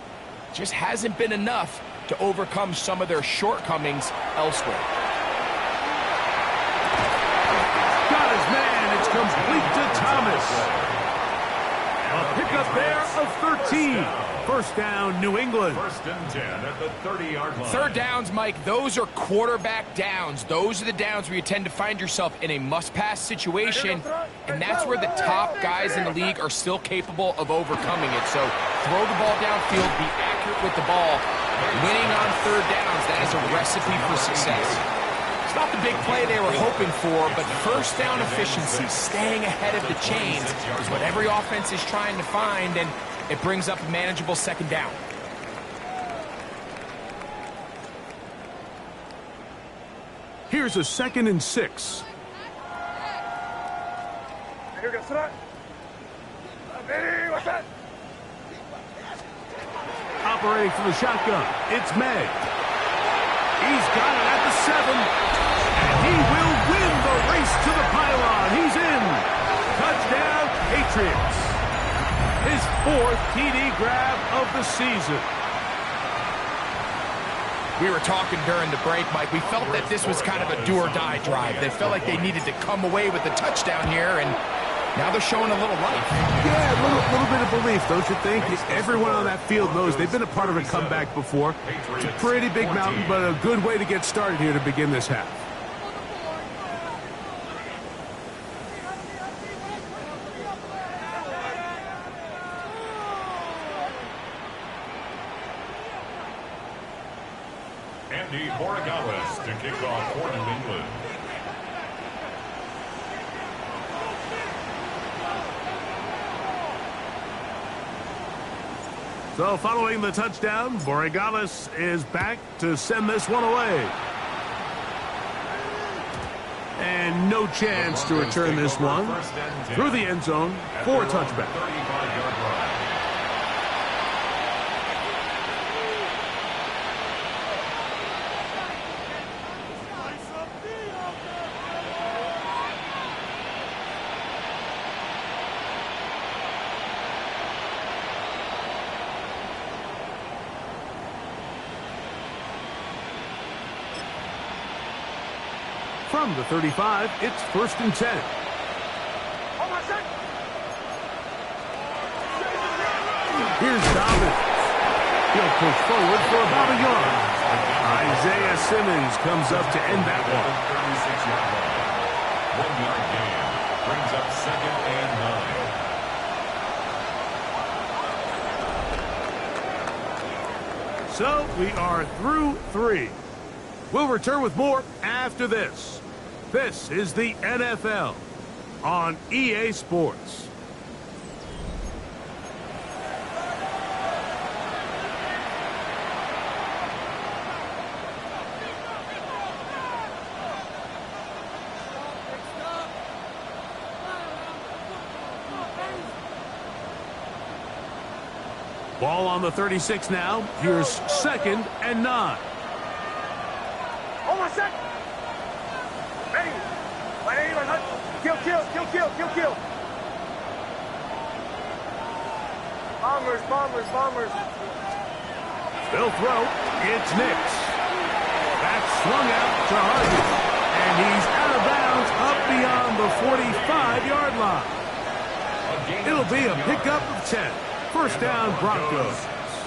Just hasn't been enough to overcome some of their shortcomings elsewhere. Got his man. It's complete to Thomas. A pickup there of 13. 1st down, New England. 1st and 10 at the 30-yard line. 3rd downs, Mike, those are quarterback downs. Those are the downs where you tend to find yourself in a must-pass situation, and that's where the top guys in the league are still capable of overcoming it. So throw the ball downfield, be accurate with the ball. Winning on 3rd downs, that is a recipe for success. It's not the big play they were hoping for, but 1st down efficiency, staying ahead of the chains, is what every offense is trying to find, and it brings up a manageable 2nd down. Here's a 2nd and 6. Operating from the shotgun, it's May. He's got it at the 7. And he will win the race to the pylon. He's in. Touchdown, Patriots. His 4th TD grab of the season. We were talking during the break, Mike. We felt that this was kind of a do-or-die drive. They felt like they needed to come away with the touchdown here, and now they're showing a little life. Yeah, a little bit of belief, don't you think? Everyone on that field knows they've been a part of a comeback before. It's a pretty big mountain, but a good way to get started here to begin this half. Andy Borregales to kick off for New England. So following the touchdown, Borregales is back to send this one away. And no chance to return this one. Through the end zone for a touchback. 35-yard line. From the 35, it's 1st and 10. Here's Dobbins. He'll push forward for about a yard. Isaiah Simmons comes up to end that one. 36-yard line. 1-yard gain. Brings up 2nd and 9. So we are through 3. We'll return with more after this. This is the NFL on EA Sports. Ball on the 36 now. Here's 2nd and 9. Hold on a sec. Ready. Kill. Bombers. They'll throw. It's Nix. That's swung out to Harvey. And he's out of bounds up beyond the 45-yard line. It'll be a pickup of 10. 1st down, Broncos.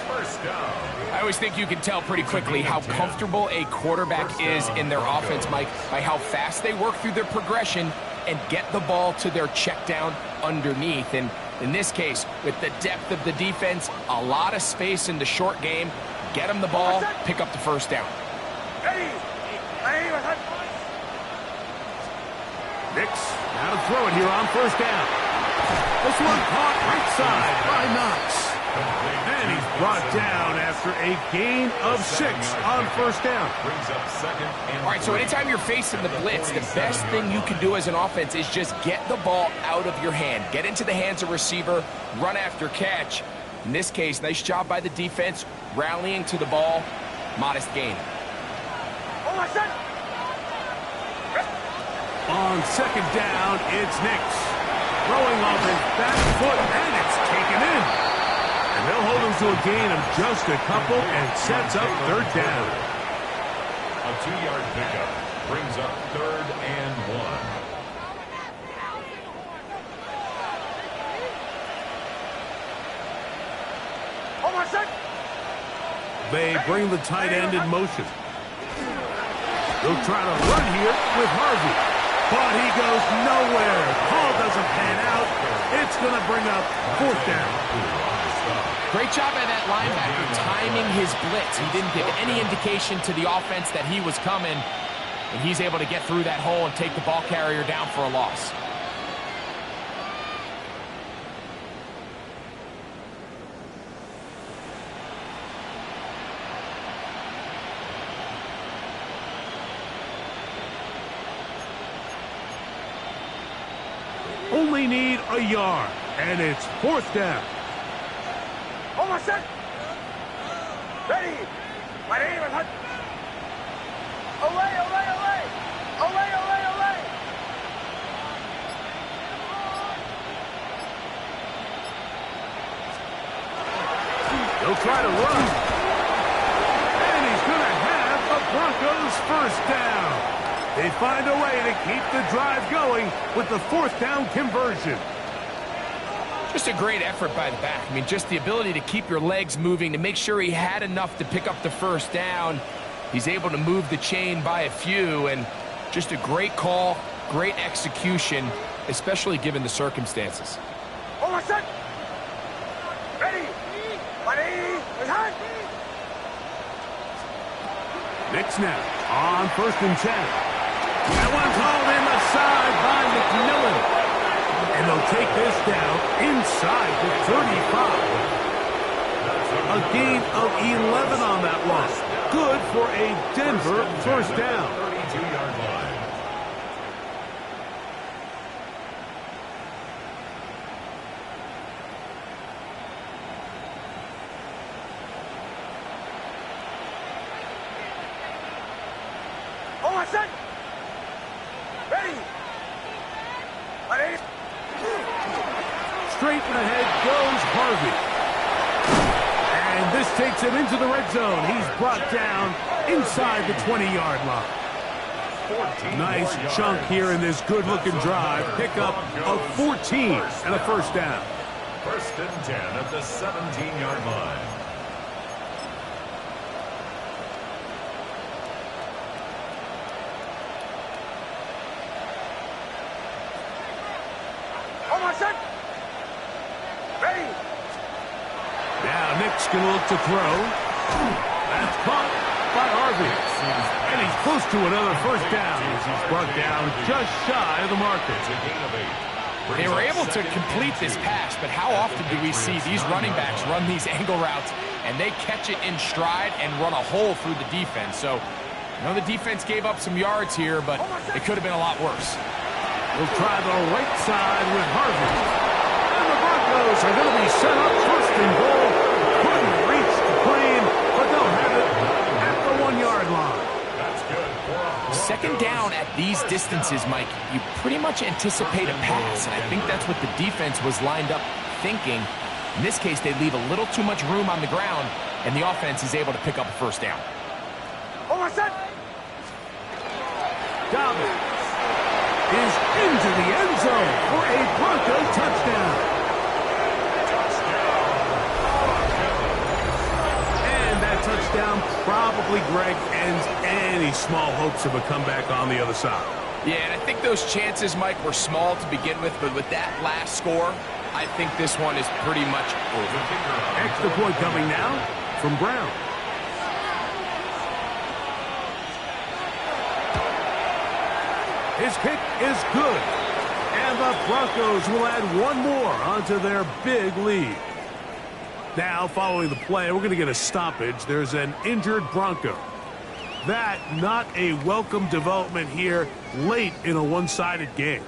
First down. I always think you can tell pretty quickly how comfortable a quarterback is in their offense, Mike, by how fast they work through their progression and get the ball to their check down underneath. And in this case, with the depth of the defense, a lot of space in the short game, get them the ball, pick up the 1st down. Nix, now to throw it here on 1st down. This one caught right side by Knox. And he's brought down after a gain of 6 on 1st down. Brings up 2nd and All right, so anytime you're facing the blitz, the best thing you can do as an offense is just get the ball out of your hand. Get into the hands of receiver, run after catch. In this case, nice job by the defense, rallying to the ball. Modest gain. On 2nd down, it's Nix. Throwing off his back foot, and it's taken in. And they'll hold him to a gain of just a couple and sets up 3rd down. a 2-yard pickup. Brings up 3rd and 1. Hold on a sec. They bring the tight end in motion. They'll try to run here with Harvey. But he goes nowhere. Call doesn't pan out. It's going to bring up 4th down. Great job by that linebacker timing his blitz. He didn't give any indication to the offense that he was coming. And he's able to get through that hole and take the ball carrier down for a loss. Only need a yard, and it's 4th down. Hold on a sec. Ready. Away. They'll try to run. And he's going to have a Broncos 1st down. They find a way to keep the drive going with the 4th down conversion. Just a great effort by the back. I mean, just the ability to keep your legs moving, to make sure he had enough to pick up the 1st down. He's able to move the chain by a few, and just a great call, great execution, especially given the circumstances. Hold on a sec. Ready. Nix now on 1st and 10. That one's hauled in the side by McMillan. And they'll take this down inside the 35. A gain of 11 on that one. Good for a Denver 1st down. 32-yard line. my set. Ready. Ready. Straight ahead goes Harvey. And this takes him into the red zone. He's brought down inside the 20-yard line. Nice chunk here in this good-looking drive. Pickup of 14 and a first down. First and 10 at the 17-yard line. On my set. Ready. Now Nick's going to look to throw. That's caught by Harvey. And he's close to another first down. He's brought down just shy of the marker. They were able to complete this pass, but how often do we see these running backs run these angle routes and they catch it in stride and run a hole through the defense? So, I know the defense gave up some yards here, but it could have been a lot worse. We'll try the right side with Harvey. And the Broncos are going to be set up first and goal. Couldn't reach the plane, but they'll have it at the 1-yard line. That's good. Second down at these distances, Mike, you pretty much anticipate a pass, and I think that's what the defense was lined up thinking. In this case, they leave a little too much room on the ground, and the offense is able to pick up a first down. On my set. Dobbins is into the end zone for a Bronco touchdown. And that touchdown probably, Greg, ends any small hopes of a comeback on the other side. Yeah, and I think those chances, Mike, were small to begin with, but with that last score, I think this one is pretty much over. Extra point coming now from Brown. His kick is good. And the Broncos will add one more onto their big lead. Now, following the play, we're going to get a stoppage. There's an injured Bronco. That, not a welcome development here late in a one-sided game.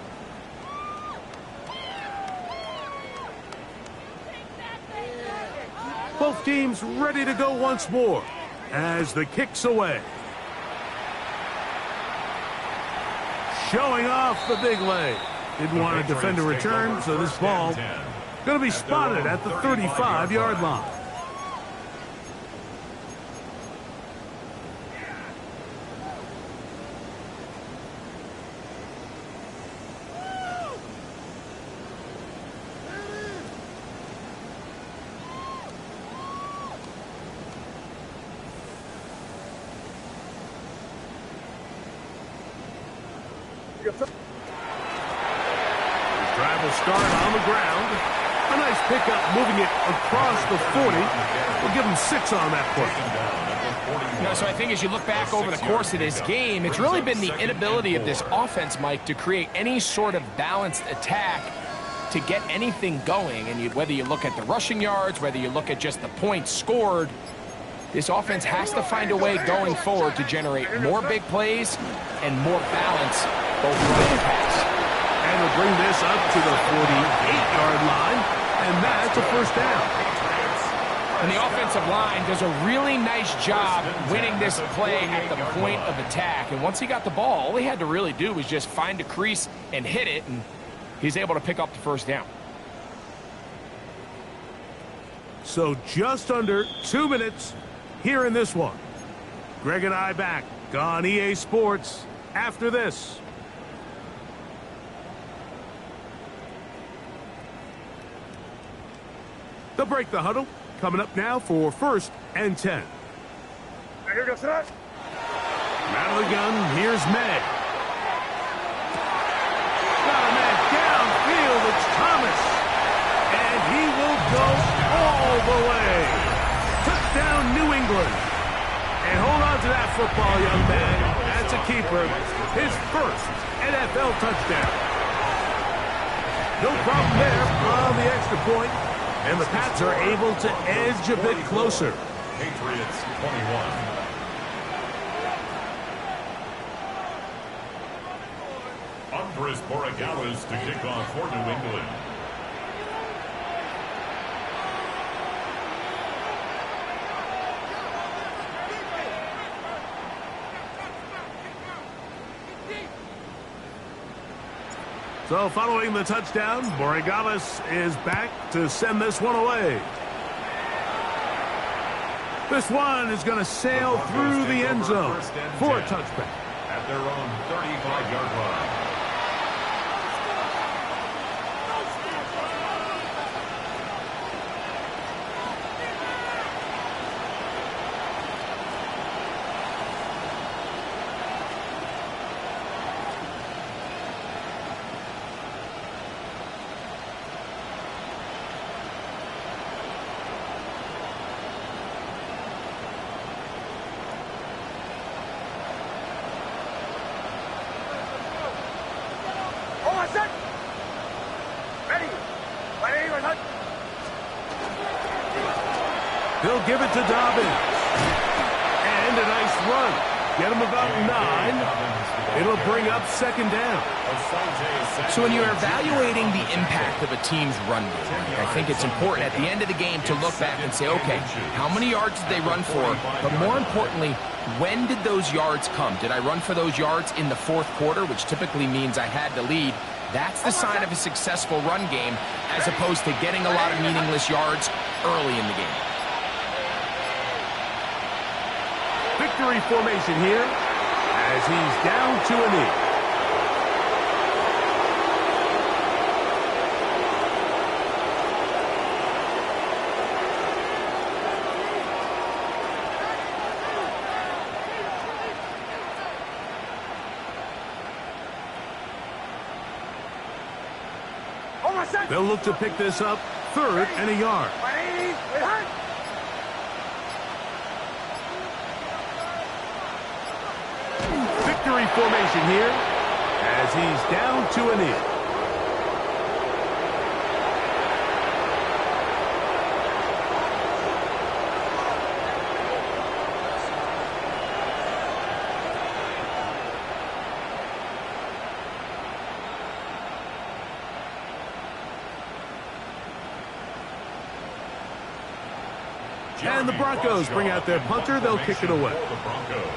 Both teams ready to go once more as the kick's away. Showing off the big leg. Didn't want to defend a return, so this ball going to be spotted at the 35-yard line. Start on the ground. A nice pickup moving it across the 40. We'll give him 6 on that play. So I think as you look back over the course of this game, it's really been the inability of this offense, Mike, to create any sort of balanced attack to get anything going. And whether you look at the rushing yards, whether you look at just the points scored, this offense has to find a way going forward to generate more big plays and more balance, both run and pass. And we'll bring this up to the 48-yard line, and that's a first down. And the offensive line does a really nice job winning this play at the point of attack. And once he got the ball, all he had to really do was just find a crease and hit it, and he's able to pick up the first down. So just under 2 minutes here in this one. Greg and I back on EA Sports after this. They'll break the huddle. Coming up now for first and 10. Here goes that. Out of the gun, here's May. Got a man downfield, it's Thomas. And he will go all the way. Touchdown, New England. And hold on to that football, young man. That's a keeper. His first NFL touchdown. No problem there on the extra point. And the Pats are able to edge a bit closer. Patriots 21. Andres Borregales to kick off for New England. So following the touchdown, Borregales is back to send this one away. This one is going to sail through the end zone for a touchback. At their own 35-yard line. He'll give it to Dobbins. And a nice run. Get him about 9. It'll bring up second down. So when you're evaluating the impact of a team's run game, I think it's important at the end of the game to look back and say, okay, how many yards did they run for? But more importantly, when did those yards come? Did I run for those yards in the fourth quarter, which typically means I had to lead? That's the sign of a successful run game, as opposed to getting a lot of meaningless yards early in the game. Victory formation here as he's down to a knee. They'll look to pick this up, 3rd and a yard. Victory formation here as he's down to a knee. And the Broncos bring out their punter. They'll kick it away.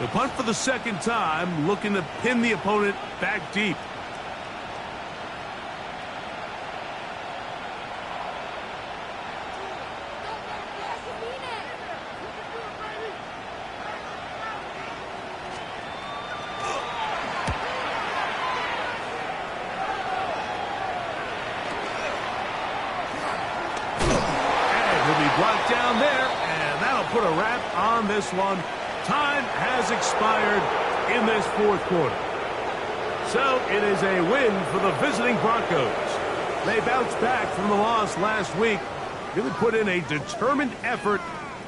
The punt for the second time, looking to pin the opponent back deep. And he'll be brought down there. Put a wrap on this one. Time has expired in this fourth quarter. So it is a win for the visiting Broncos. They bounced back from the loss last week, really put in a determined effort,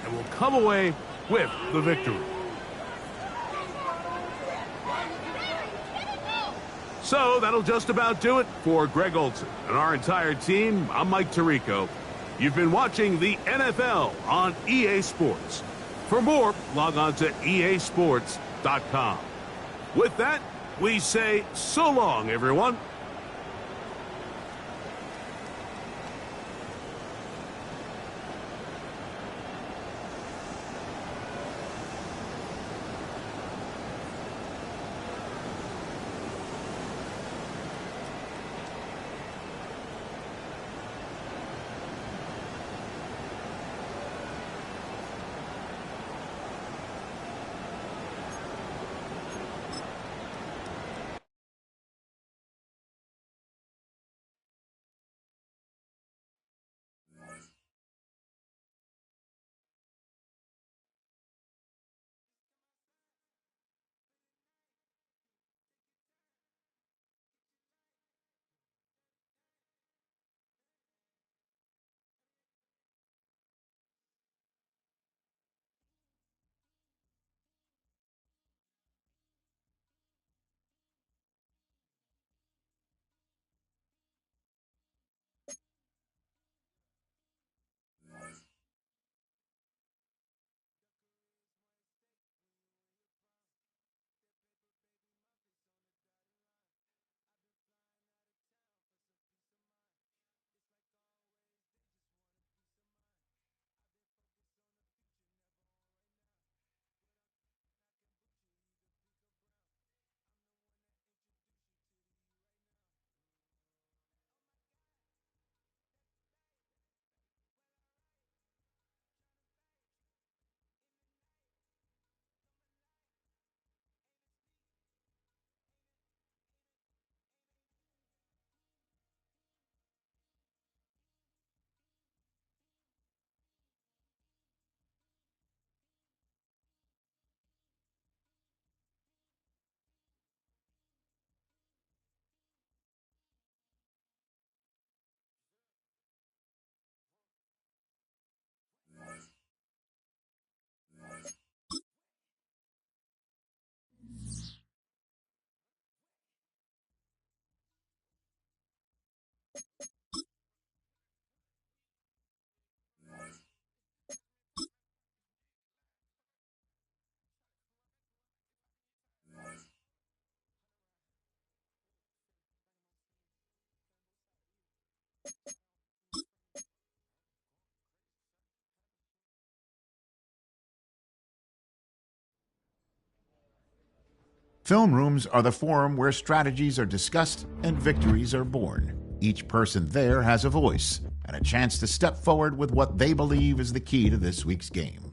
and will come away with the victory. So that'll just about do it for Greg Olsen and our entire team. I'm Mike Tirico. You've been watching the NFL on EA Sports. For more, log on to easports.com. With that, we say so long, everyone. Film rooms are the forum where strategies are discussed and victories are born. Each person there has a voice and a chance to step forward with what they believe is the key to this week's game.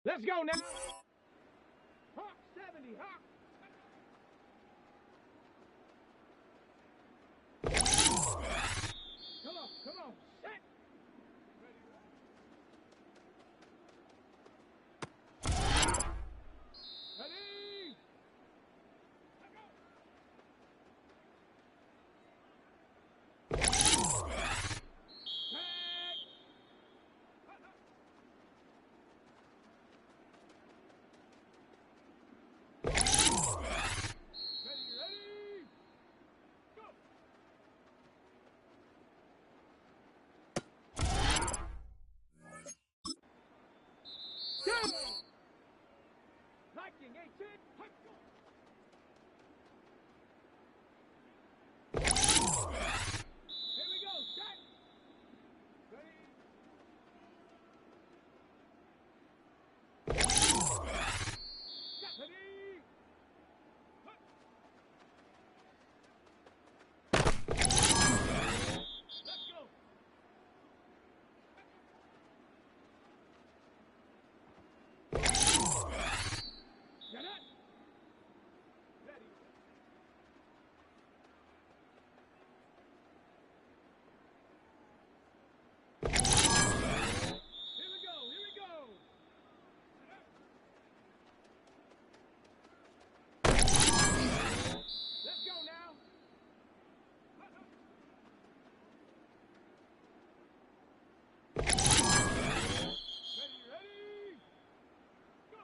Let's go now. Hawk 70, Hawk. Come on, set. Ready. Liking 18. Here we go. Set. Ready. Ready. Let's go. Get it. Ready. Here we go. Here we go. Let's go now. Ready, ready. Go.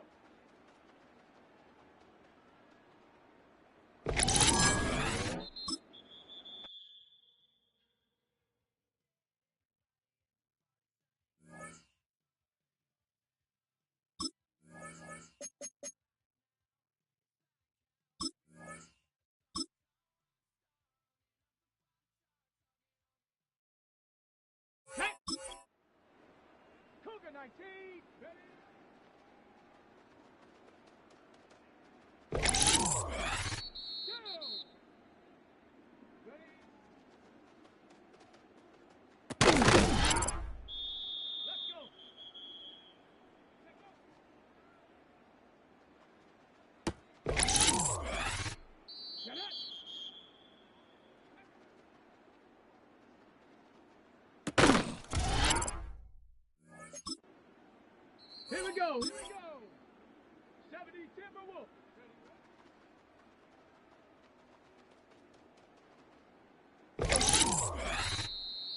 Set. Cougar 19. Ready. Go. Ready. Let's go. Get it. Here we go. Here we go. 70 Timberwolf.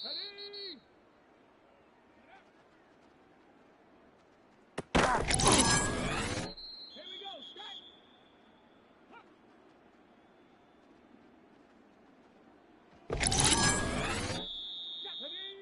Ready. Here we go. Set. Ready.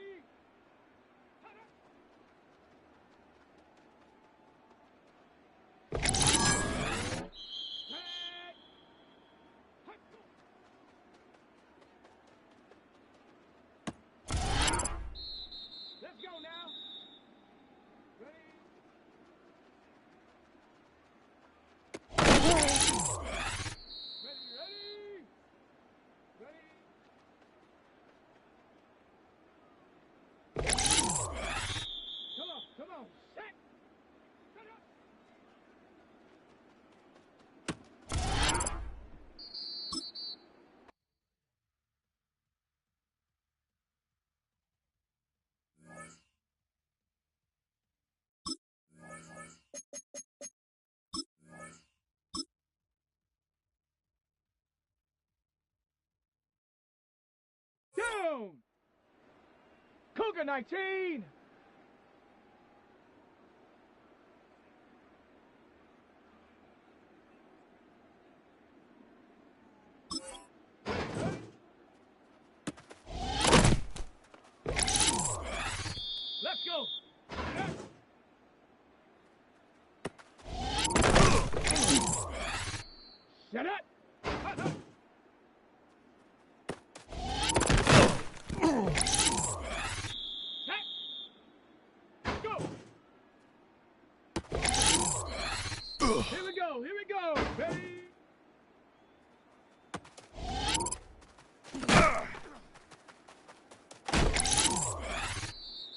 Come on, set. Set up. Down. Cougar 19. Let's go. Set up. Here we go, here we go, ready?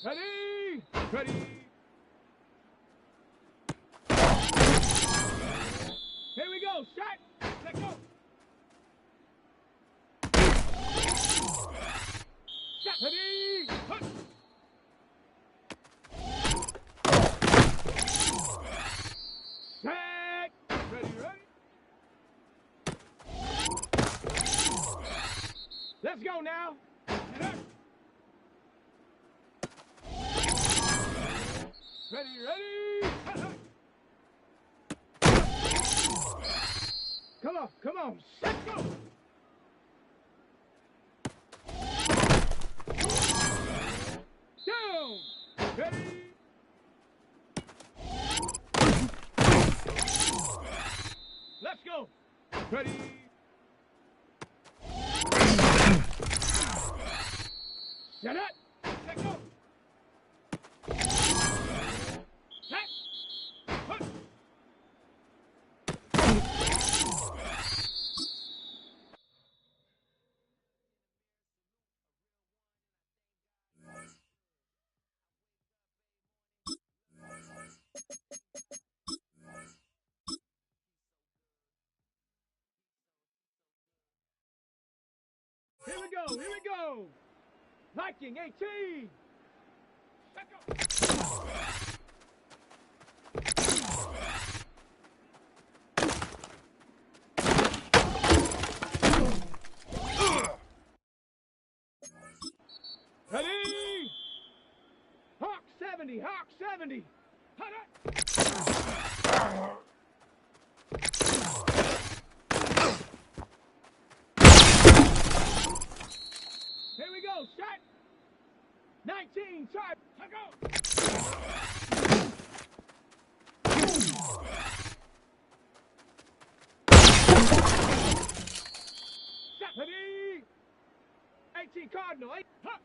Ready? Ready? Here we go, shot! Let's go! Shot! Ready? Hunt! Set! Ready, ready? Let's go now! Ready, ready? Come on, let's go! Down! Ready? Let's go! Ready? Set up! Let's go! Set! Hunt! Here we go, here we go! Viking 18! Let's go! Ready? Hawk 70, Hawk 70! Hut up! Here we go, shot! 19, shot! Let's go! Shot! Ready? 18 Cardinal, 8, huh!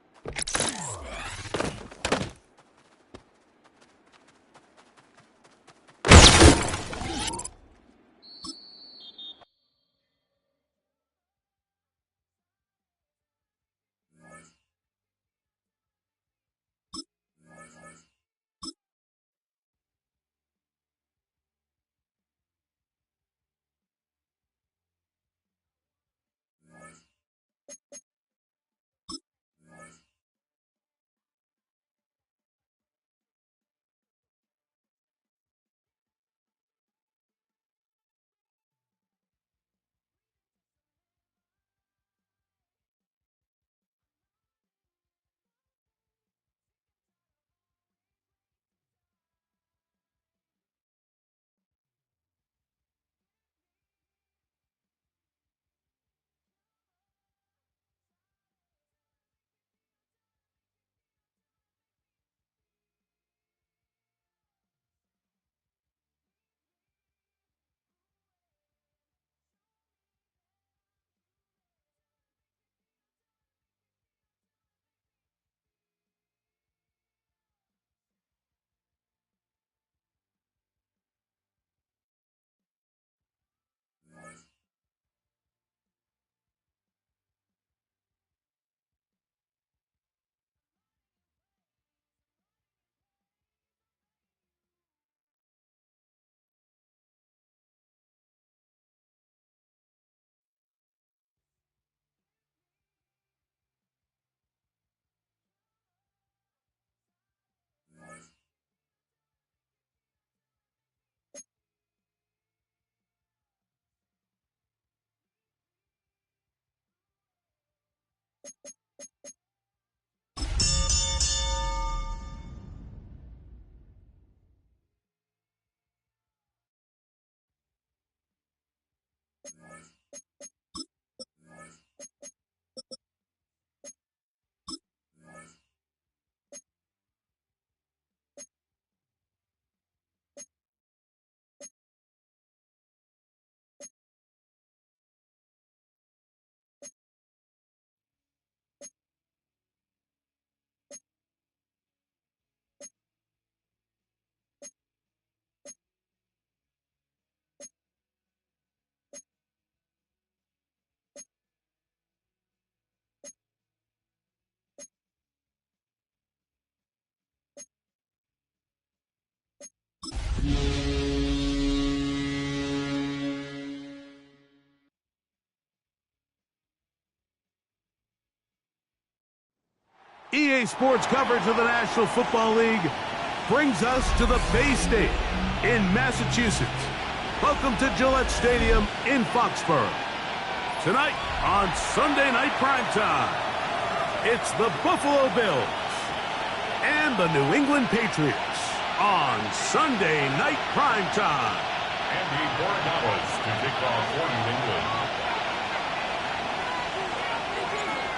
EA Sports coverage of the National Football League brings us to the Bay State in Massachusetts. Welcome to Gillette Stadium in Foxborough. Tonight on Sunday Night Primetime, it's the Buffalo Bills and the New England Patriots on Sunday Night Primetime. Andy Bordalas to kick off for New England.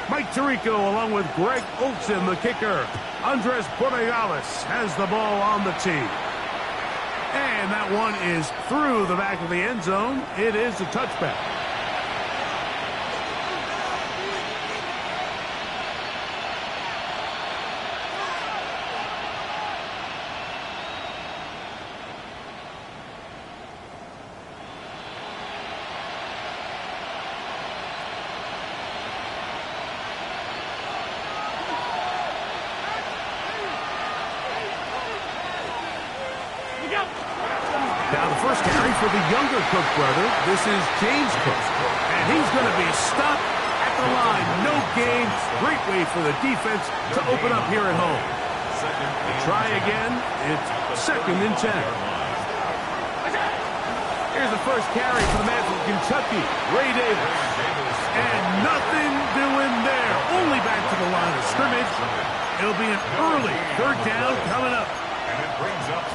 Mike Tirico along with Greg Olsen, the kicker. Andres Bordalas has the ball on the tee. And that one is through the back of the end zone. It is a touchback. Now the first carry for the younger Cook brother. This is James Cook. And he's going to be stopped at the line. No gain. Great way for the defense to open up here at home. Try again. It's 2nd and 10. Here's the first carry for the man from Kentucky, Ray Davis. And nothing doing there. Only back to the line of scrimmage. It'll be an early 3rd down coming up.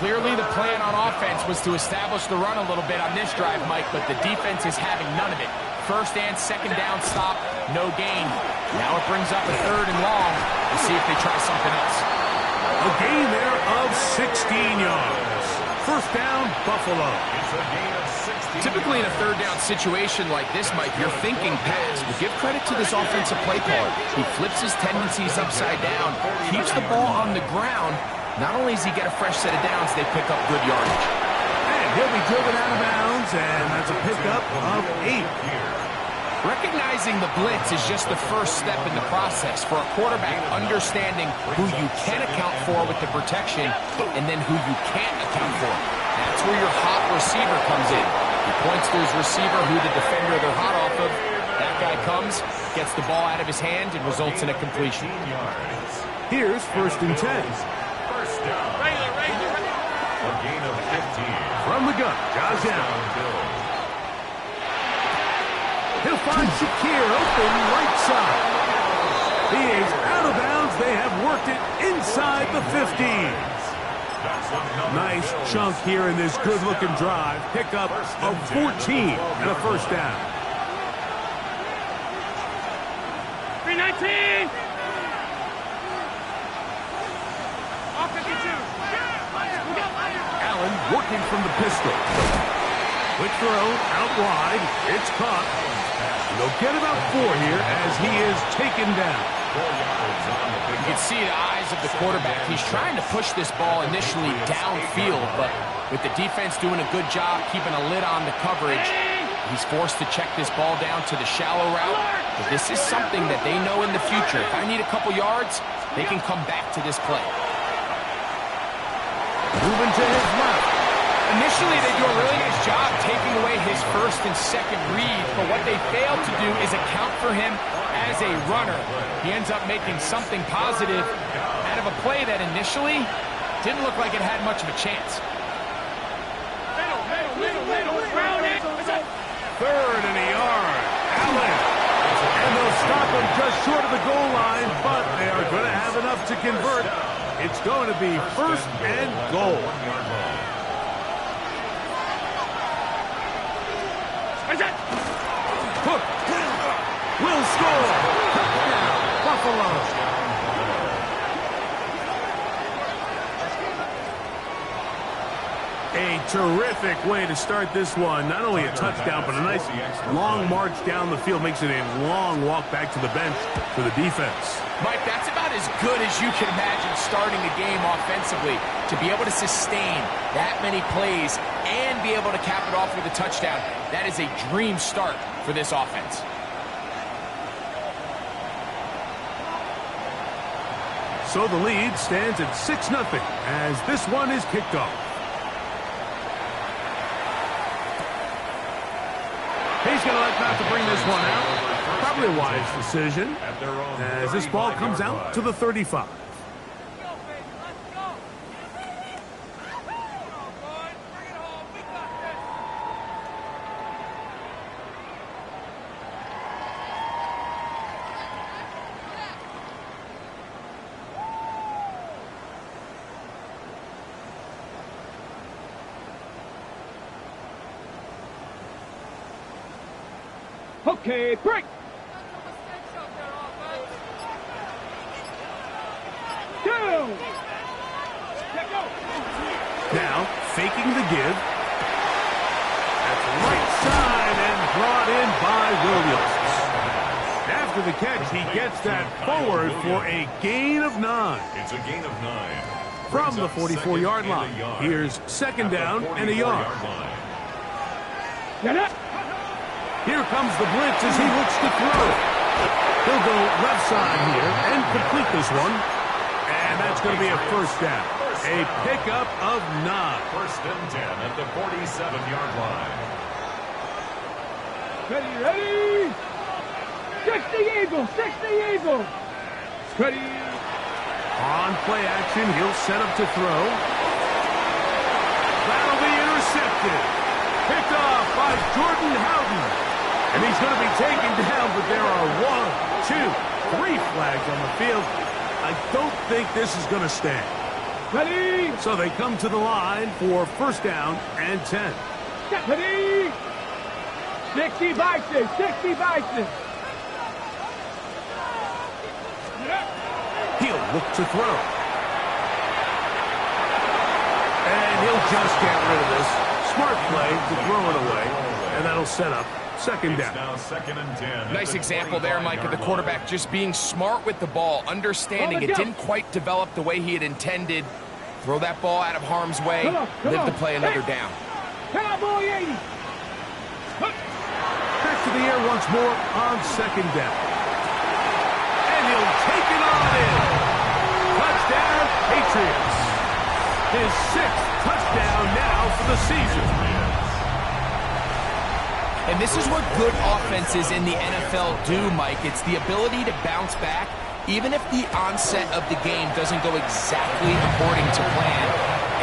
Clearly the plan on offense was to establish the run a little bit on this drive, Mike, but the defense is having none of it. 1st and 2nd down stop, no gain. Now it brings up a 3rd and long. We'll see if they try something else. A gain there of 16 yards. 1st down, Buffalo. It's a gain of 16. Typically in a 3rd down situation like this, Mike, you're thinking pass. But give credit to this offensive play caller. He flips his tendencies upside down, keeps the ball on the ground. Not only does he get a fresh set of downs, they pick up good yardage. And he'll be driven out of bounds, and that's a pickup of 8. Recognizing the blitz is just the first step in the process for a quarterback, understanding who you can account for with the protection and then who you can't account for. That's where your hot receiver comes in. He points to his receiver who the defender they're hot off of. That guy comes, gets the ball out of his hand, and results in a completion. Here's 1st and 10. First down. A gain of 15. From the gun, Josh Allen. He'll find Shakir open right side. He is out of bounds. They have worked it inside the 15. Nice chunk here in this good-looking drive. Pickup of 14 and a 1st down. 319. Allen working from the pistol. Quick throw out wide. It's caught. They'll get about 4 here as he is taken down. 4 yards on the You can see the eyes of the quarterback. He's trying to push this ball initially downfield, but with the defense doing a good job keeping a lid on the coverage, he's forced to check this ball down to the shallow route. But this is something that they know in the future. If I need a couple yards, they can come back to this play. Moving to his left. Initially, they do a really nice job taking away his 1st and 2nd read, but what they fail to do is account for him as a runner. He ends up making something positive out of a play that initially didn't look like it had much of a chance. 3rd and a yard. Allen. And they'll stop them just short of the goal line, but they are going to have enough to convert. It's going to be first and goal. Hook will score. Touchdown, Buffalo. A terrific way to start this one. Not only a touchdown, but a nice long march down the field. Makes it a long walk back to the bench for the defense. Mike, that's about as good as you can imagine starting a game offensively. To be able to sustain that many plays and be able to cap it off with a touchdown, that is a dream start for this offense. So the lead stands at 6-0 as this one is kicked off. He's going to elect not to bring this one out. Probably a wise decision as this ball comes out to the 35. Okay, break. Two. Now, faking the give. That's right side and brought in by Williams. After the catch, he gets that forward for a gain of 9. It's a gain of 9. From the 44-yard line. Here's second down and a yard. Get it. Here comes the blitz as he looks to throw. He'll go left side here and complete this one. And that's going to be a first down. A pickup of 9. First and 10 at the 47-yard line. Ready. 60 Eagle. 60 Eagle. Ready. On play action, he'll set up to throw. That'll be intercepted. Picked off by Jordan Howden. And he's going to be taken down, but there are 1, 2, 3 flags on the field. I don't think this is going to stand. Ready. So they come to the line for first down and 10. Ready. 60 Bison. 60 Bison. He'll look to throw. And he'll just get rid of this. Smart play to throw it away. And that'll set up second down. Now second and 10. Nice example there, Mike, of the quarterback just being smart with the ball, understanding it didn't quite develop the way he had intended. Throw that ball out of harm's way, live to play another down. Cowboy 80. Back to the air once more on second down. And he'll take it on in. Touchdown, Patriots. His 6th touchdown now for the season. And this is what good offenses in the NFL do, Mike. It's the ability to bounce back, even if the onset of the game doesn't go exactly according to plan.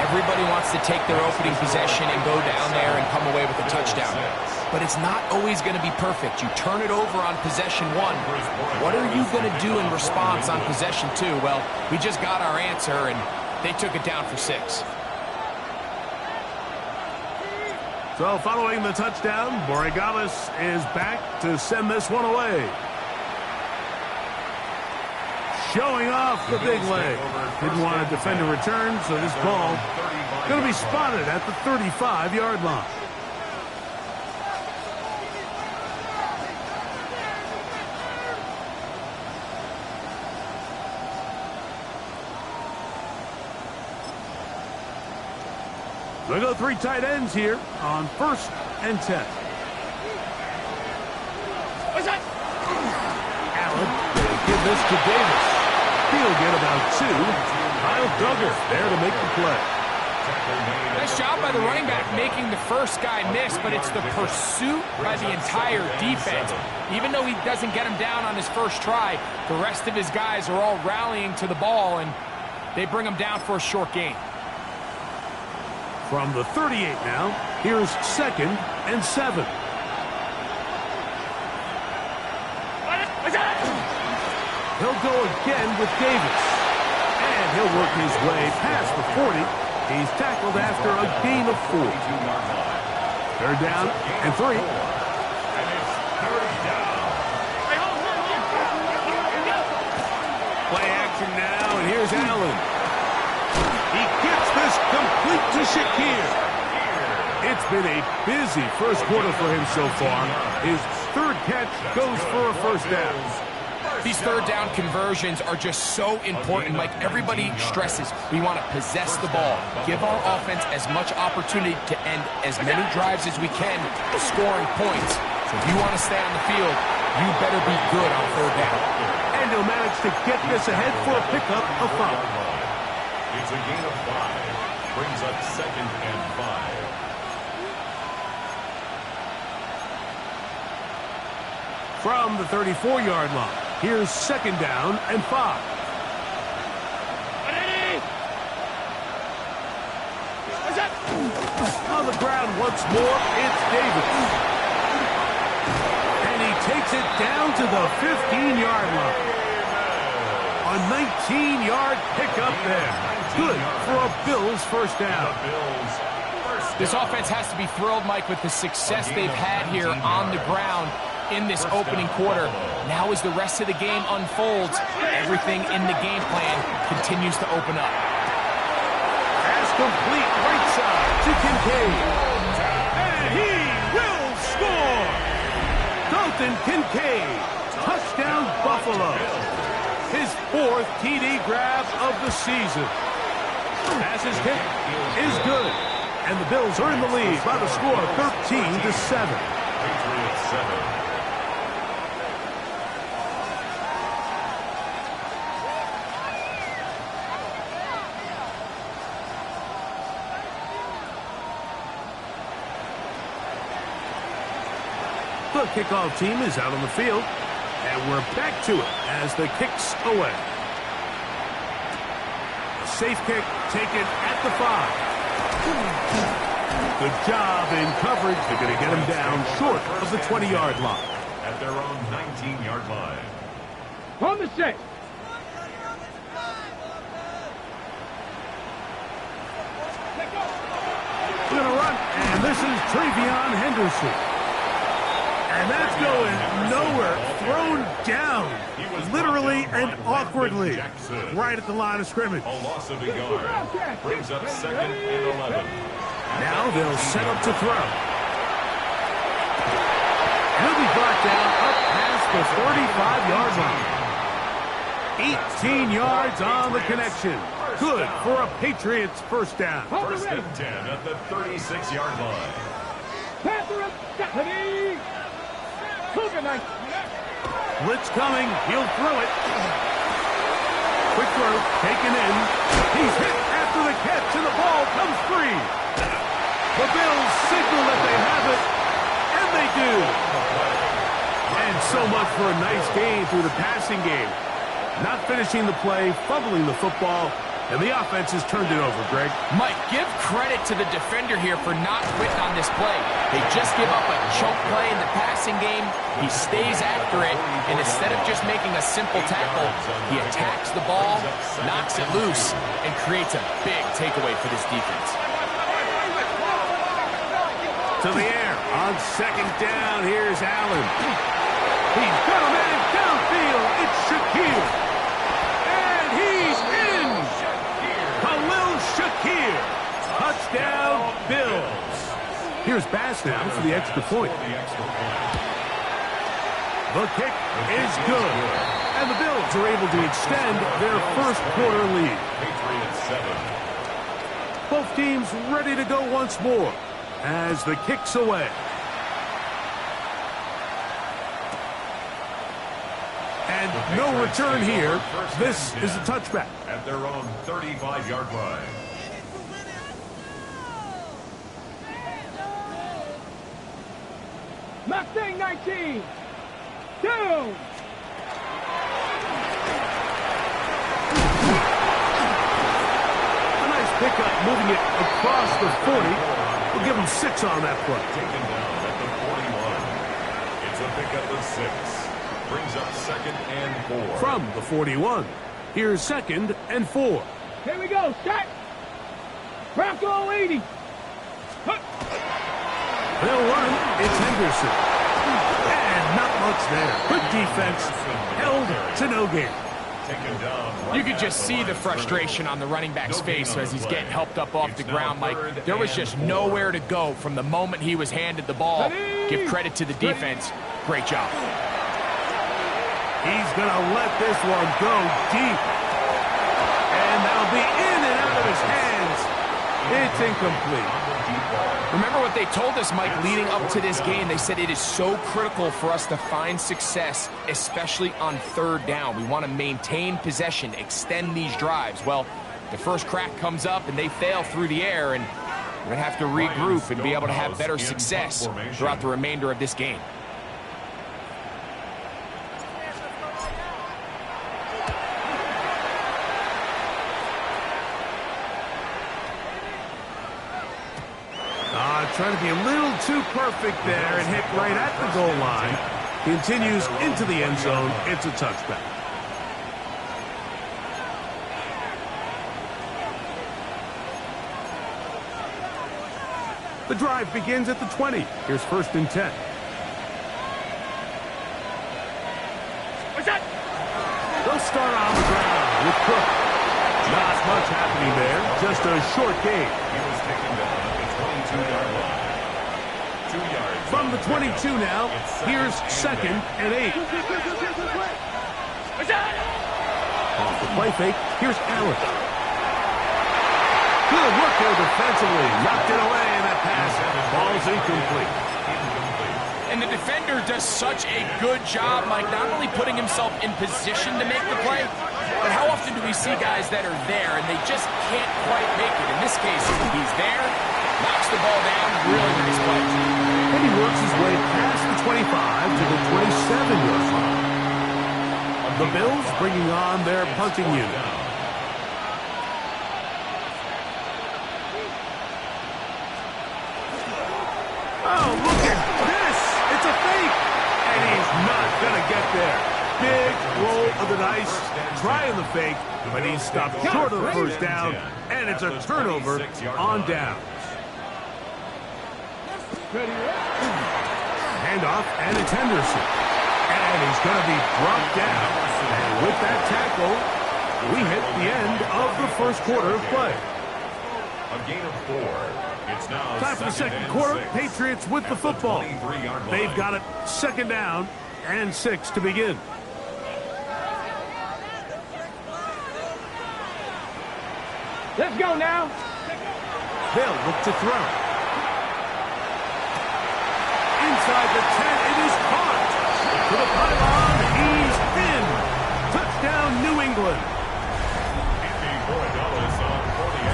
Everybody wants to take their opening possession and go down there and come away with a touchdown. But it's not always going to be perfect. You turn it over on possession 1. What are you going to do in response on possession 2? Well, we just got our answer, and they took it down for 6. So following the touchdown, Borregales is back to send this one away. Showing off the big leg. Didn't want to defend a return, so this ball going to be spotted at the 35-yard line. They go 3 tight ends here on first and 10. Allen will give this to Davis. He'll get about 2. Kyle Duggar there to make the play. Nice job by the running back making the first guy miss, but it's the pursuit by the entire defense. Even though he doesn't get him down on his first try, the rest of his guys are all rallying to the ball, and they bring him down for a short gain. From the 38 now, here's second and 7. He'll go again with Davis. And he'll work his way past the 40. He's tackled after a gain of 4. Third down and 3. And it's third down. Play action now, and here's Allen. He gets this complete to Shakir. It's been a busy first quarter for him so far. His third catch goes for a first down. These third down conversions are just so important, Mike. Everybody stresses we want to possess the ball, give our offense as much opportunity to end as many drives as we can, scoring points. So if you want to stay on the field, you better be good on third down. And he'll manage to get this ahead for a pickup of 5. It's a gain of 5. Brings up 2nd and 5. From the 34-yard line, here's 2nd down and 5. On the ground once more, it's Davis. And he takes it down to the 15-yard line. A 19-yard pickup there. Good for a Bills first down. This offense has to be thrilled, Mike, with the success they've had here on the ground in this opening quarter. Now as the rest of the game unfolds, everything in the game plan continues to open up. Pass complete right side to Kincaid. And he will score! Dalton Kincaid, touchdown Buffalo. His 4th TD grab of the season. Pass's kick is good. And the Bills are in the lead by the score of 13-7. Patriots 7. The kickoff team is out on the field, and we're back to it as the kick's away. A safe kick taken at the 5. Good job in coverage. They're going to get him down short of the 20-yard line. At their own 19-yard line. On the 6. We're going to run, and this is Travion Henderson. And that's going nowhere. Thrown down, literally and awkwardly, right at the line of scrimmage. A loss of a yard. Brings up 2nd and 11. Now they'll set up to throw. He'll be brought down up past the 45-yard line. 18 yards on the connection. Good for a Patriots first down. 1st and 10 at the 36-yard line. Blitz coming. He'll throw it. Quick throw. Taken in. He's hit after the catch, and the ball comes free. The Bills signal that they have it, and they do. And so much for a nice gain through the passing game. Not finishing the play, fumbling the football, and the offense has turned it over, Greg. Mike, give credit to the defender here for not quitting on this play. They just give up a choke play in the passing game. He stays after it, and instead of just making a simple tackle, he attacks the ball, knocks it loose, and creates a big takeaway for this defense. To the air. On 2nd down, here's Allen. He's got a man downfield. It's Shakir. And he's in. Khalil Shakir. Touchdown, Bills. Here's Bass now for the extra point. The kick is good. And the Bills are able to extend their first quarter lead. Patriots 7. Both teams ready to go once more as the kick's away. And no return here. This is a touchback. At their own 35-yard line. Mustang 19. 2. A nice pickup moving it across the 40. We'll give him 6 on that play. Taken down at the 41. It's a pickup of 6. Brings up 2nd and 4. From the 41, here's 2nd and 4. Here we go. Set. Bronco 80. They'll run. It's Henderson. And not much there. Good defense. Held to no gain. Taken down. You could just see the frustration on the running back's face as he's getting helped up off the ground. Like, there was just nowhere to go from the moment he was handed the ball. Give credit to the defense. Great job. He's going to let this one go deep. And that'll be in and out of his hands. It's incomplete. Remember what they told us, Mike, leading up to this game? They said it is so critical for us to find success, especially on 3rd down. We want to maintain possession, extend these drives. Well, the first crack comes up and they fail through the air, and we're going to have to regroup and be able to have better success throughout the remainder of this game. Trying to be a little too perfect there and hit right at the goal line. Continues into the end zone. It's a touchback. The drive begins at the 20. Here's 1st and 10. What's that? They'll start on the ground with Cook. Not much happening there. Just a short gain. He was taken down at the 22-yard line. 2 yards. From the 22 now, here's 2nd and 8. What's that? Off the play fake, here's Allen. Good work there defensively. Knocked it away, and that pass. Ball's incomplete. And the defender does such a good job, Mike, not only putting himself in position to make the play, but how often do we see guys that are there and they just can't quite make it? In this case, he's there, knocks the ball down, really nice play. And he works his way past the 25 to the 27-yard line. The Bills bringing on their punting unit. Oh, look at this! It's a fake! And he's not going to get there. Big roll of the dice, trying the fake, but he's stopped short of the first down, and it's a turnover on downs. Handoff, and it's Henderson. And he's going to be brought down. And with that tackle, we hit the end of the first quarter of play. A gain of 4. It's now Time for the second quarter. Patriots with the football. They've got it 2nd down and 6 to begin. Let's go now. They'll look to throw. Inside the 10, it is caught. To the pylon, he's in. Touchdown, New England.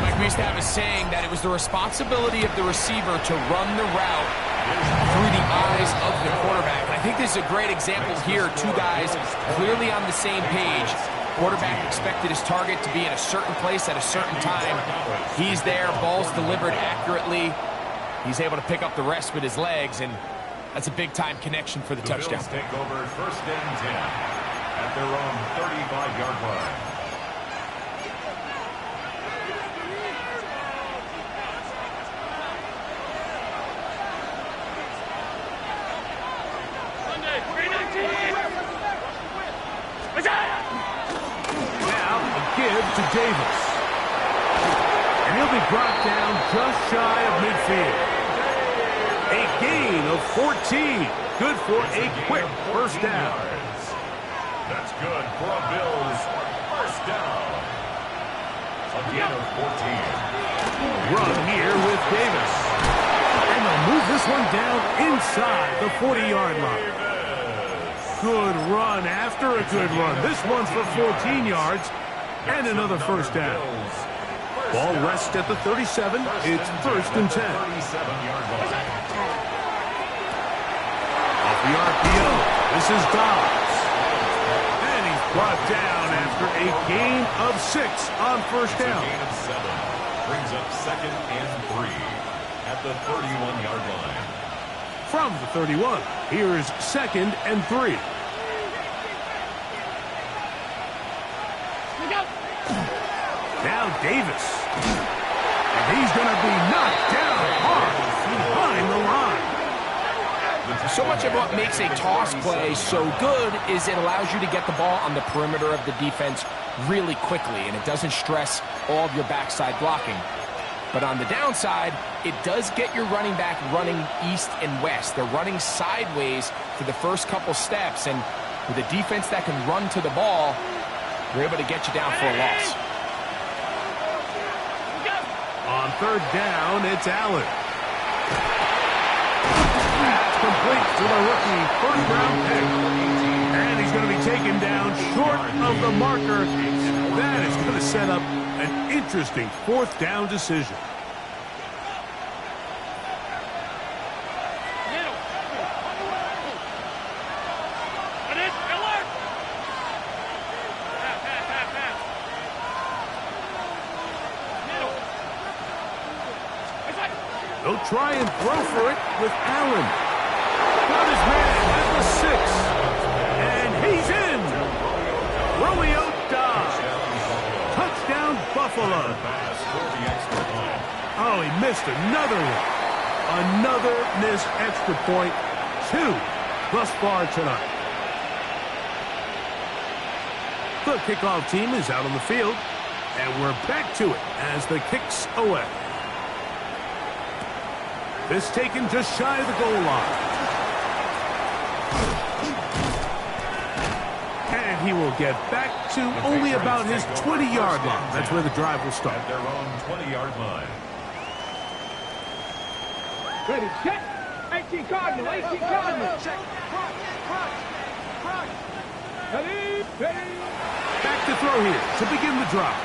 Like we used to have a saying that it was the responsibility of the receiver to run the route through the eyes of the quarterback. And I think this is a great example here. 2 guys clearly on the same page. Quarterback expected his target to be in a certain place at a certain time. He's there, ball's delivered accurately. He's able to pick up the rest with his legs, and that's a big-time connection for the touchdown. Bills take over 1st and 10 at their own 35-yard line. Now, a give to Davis. And he'll be brought down just shy of midfield. A gain of 14. Good for a quick first down. That's good for a Bills first down. A gain of 14. Run here with Davis. And they'll move this one down inside the 40-yard line. Good run after a good run. This one's for 14 yards and another first down. Ball rests at the 37. It's 1st and 10. Off the RPO. This is Dobbs. And he's brought down after a gain of 6 on first down. A gain of 7. Brings up 2nd and 3 at the 31-yard line. From the 31, here's 2nd and 3. Davis. And he's going to be knocked down hard behind the line. So much of what makes a toss play so good is it allows you to get the ball on the perimeter of the defense really quickly, and it doesn't stress all of your backside blocking. But on the downside, it does get your running back running east and west. They're running sideways for the first couple steps, and with a defense that can run to the ball, they're able to get you down for a loss. On third down, it's Allen. That's complete to the rookie first-round pick. And he's going to be taken down short of the marker. That is going to set up an interesting fourth down decision. They'll try and throw for it with Allen. Got his man at the 6. And he's in. Romeo Dobbs. Touchdown, Buffalo. Oh, he missed another one. Another missed extra point. 2 thus far tonight. The kickoff team is out on the field. And we're back to it as the kick's away. This taken just shy of the goal line. And he will get back to only about his 20-yard line. That's where the drive will start. At their own 20-yard line. Ready, set. 18 Cardinal, 18 Cardinal. Ready, ready. Back to throw here to begin the drive.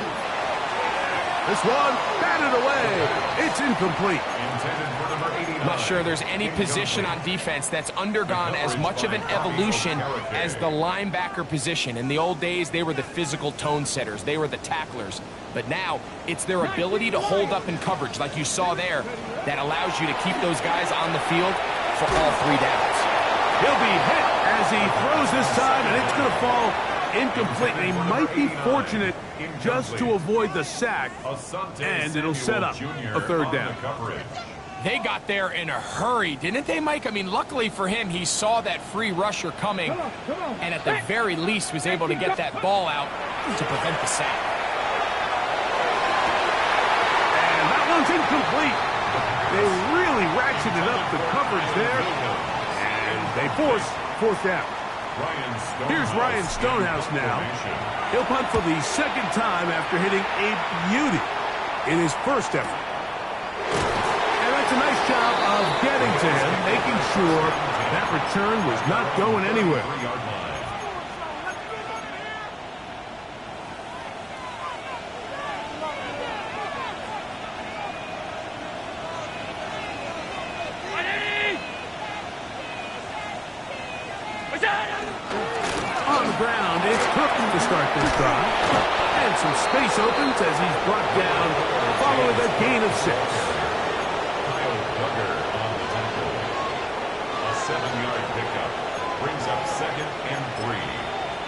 This one batted away. It's incomplete. I'm not sure there's any position on defense that's undergone as much of an evolution as the linebacker position. In the old days, they were the physical tone setters. They were the tacklers. But now, it's their ability to hold up in coverage, like you saw there, that allows you to keep those guys on the field for all 3 downs. He'll be hit as he throws this time, and it's going to fall incomplete. He might be fortunate just to avoid the sack, and it'll set up a third down. They got there in a hurry, didn't they, Mike? I mean, luckily for him, he saw that free rusher coming, and at the very least was able to get that ball out to prevent the sack. And that one's incomplete. They really ratcheted up the coverage there, and they force fourth down. Here's Ryan Stonehouse now. He'll punt for the second time after hitting a beauty in his first effort. And that's a nice job of getting to him, making sure that return was not going anywhere. On the ground, it's Cook to start this drive. And some space opens as he's brought down following a gain of 6. A 7-yard pickup brings up 2nd and 3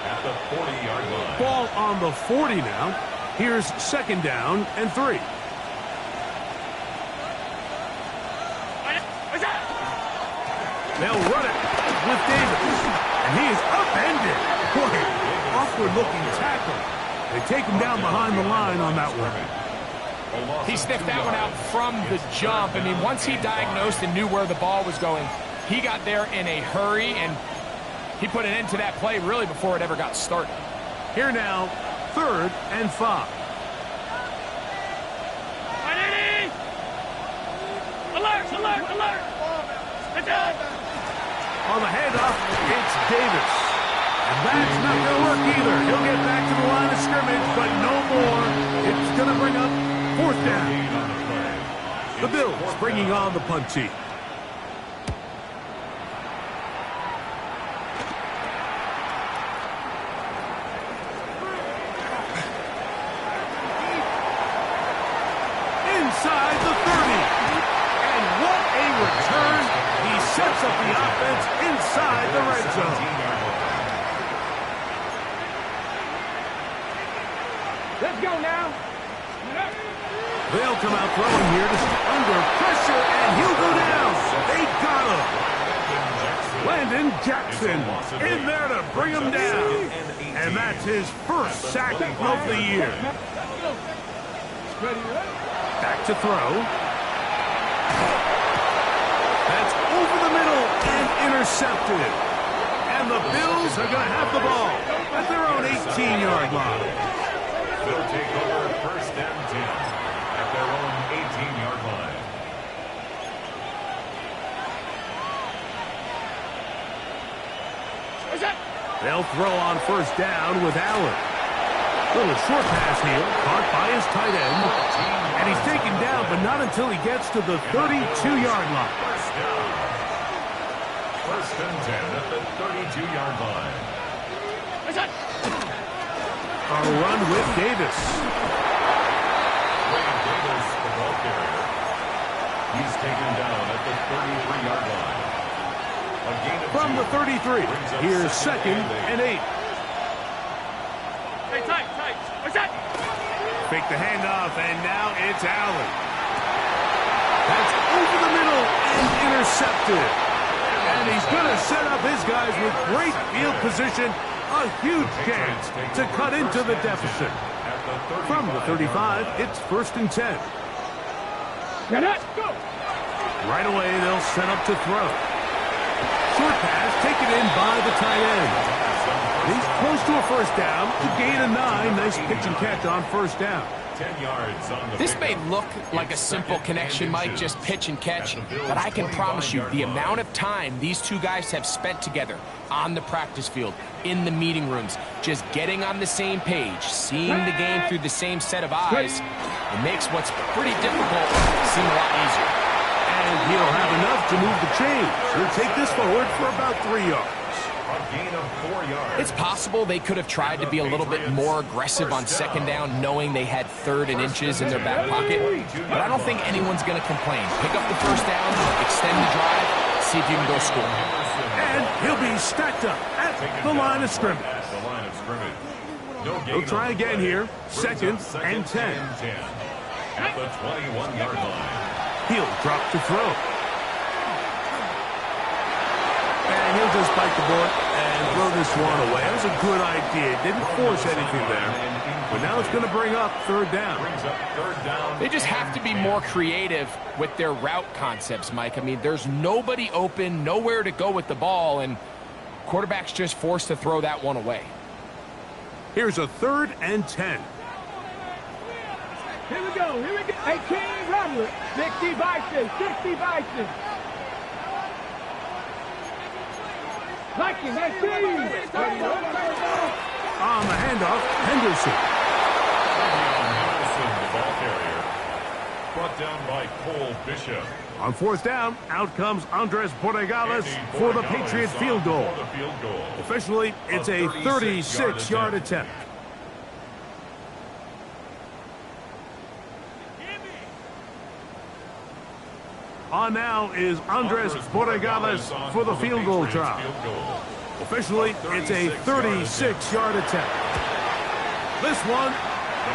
at the 40-yard line. Ball on the 40 now. Here's 2nd down and 3. They'll run it with Davis. And he is upended. Boy, awkward-looking tackle. They take him down behind the line on that one. He sniffed that one out from the jump. I mean, once he diagnosed and knew where the ball was going, he got there in a hurry, and he put an end to that play really before it ever got started. Here now, 3rd and 5. Alert, alert, alert. On the handoff, it's Davis. And that's not going to work either. He'll get back to the line of scrimmage, but no more. It's going to bring up 4th down. The Bills bringing on the punt team. Inside the 30. And what a return. He sets up the offense inside the red zone. Let's go now. They'll come out throwing here under pressure, and he'll go down. They got him. Landon Jackson in there to bring him down. And that's his first sack of the year. Back to throw. That's over the middle and intercepted. And the Bills are going to have the ball at their own 18-yard line. They'll take over first and 10 at their own 18-yard line. They'll throw on first down with Allen. Little short pass here, caught by his tight end. And he's taken down, but not until he gets to the 32-yard line. First and 10 at the 32-yard line. A run with Davis. Wade Davis, the ball carrier. He's taken down at the 33-yard line. A gain of From the 33, here's second and 8. Hey, tight. What's that? Fake the handoff, and now it's Allen. That's over the middle and intercepted. And he's going to set up his guys with great field position. A huge chance to cut into the deficit. From the 35, it's first and 10. Get it. Go. Right away, they'll set up to throw. Short pass taken in by the tight end. He's close to a first down. To gain a 9. Nice pitch and catch on first down. 10 yards on the This may look like a simple connection, Mike, just pitch and catch, but I can promise you the amount of time these two guys have spent together on the practice field, in the meeting rooms, just getting on the same page, seeing the game through the same set of eyes, it makes what's pretty difficult seem a lot easier. And he'll have enough to move the chains. He'll take this forward for about 3 yards. A gain of 4 yards. It's possible they could have tried to be a little bit more aggressive on second down, knowing they had 3rd and inches in their back pocket. But I don't think anyone's going to complain. Pick up the first down, extend the drive, see if you can go score. And he'll be stacked up at the line of scrimmage. He'll try again here. Second and 10. At the 21-yard line. He'll drop to throw. And he'll just bite the bullet and throw this one away. That was a good idea. Didn't force anything there. But now it's going to bring up third down. They just have to be more creative with their route concepts, Mike. I mean, there's nobody open, nowhere to go with the ball, and quarterback's just forced to throw that one away. Here's a 3rd and 10. Here we go. Hey, King Robert. 60 Bison. Vikings, hey, King. On the handoff, Henderson. The ball carrier. Brought down by Cole Bishop. On fourth down, out comes Andres Borregales for the Patriots field goal. Officially, it's a 36-yard attempt. On now is Andres Borregales for the field goal try. Officially, it's a 36-yard attempt. This one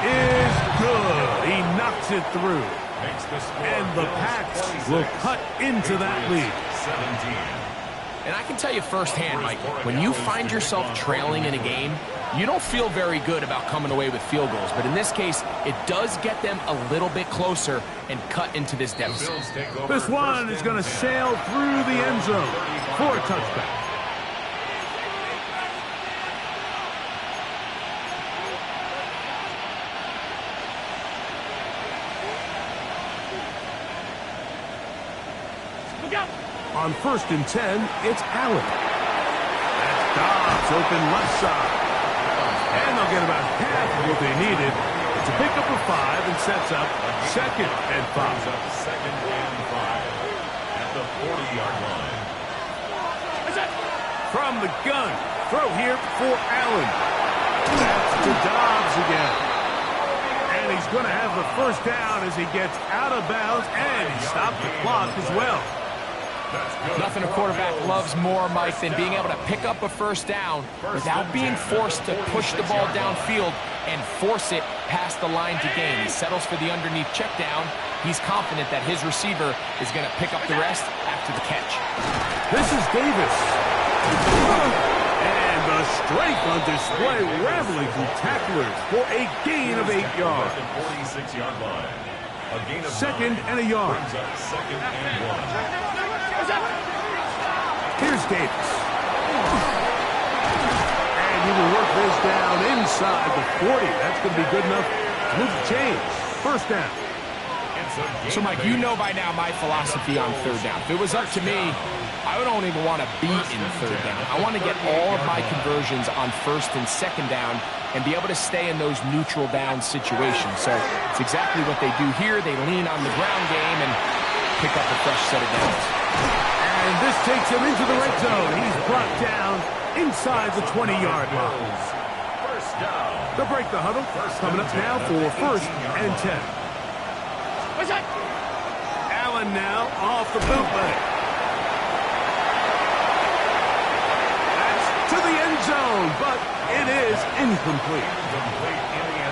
is good. He knocks it through. And the Pats will cut into that lead. 17. And I can tell you firsthand, Mike, when you find yourself trailing in a game, you don't feel very good about coming away with field goals. But in this case, it does get them a little bit closer and cut into this deficit. This one is going to sail through the end zone for a touchback. On first and 10, it's Allen. That's Dobbs open left side. And they'll get about half of what they needed. It's a pickup of 5 and sets up second and 5. Second and 5 at the 40-yard line. From the gun, throw here for Allen. That's to Dobbs again. And he's going to have the first down as he gets out of bounds, and he stopped the clock as well. Nothing a quarterback loves more, Mike, than being able to pick up a first down without being forced to push the ball downfield and force it past the line to gain. He settles for the underneath check down. He's confident that his receiver is going to pick up the rest after the catch. This is Davis. And the strength on display, rambling through tacklers for a gain of 8 yards. 46-yard line. A gain of 2nd and a yard. Brings up 2nd and 1. Here's Davis. And he will work this down inside the 40. That's going to be good enough to move the chains. First down. So, Mike, you know by now my philosophy on third down. If it was up to me, I don't even want to be in third down. I want to get all of my conversions on first and second down and be able to stay in those neutral down situations. So it's exactly what they do here. They lean on the ground game and pick up a fresh set of downs. And this takes him into the red zone. He's brought down inside the 20-yard line. First down. They'll break the huddle. Coming up now for 1st and 10. Allen now off the bootleg. That's to the end zone, but it is incomplete.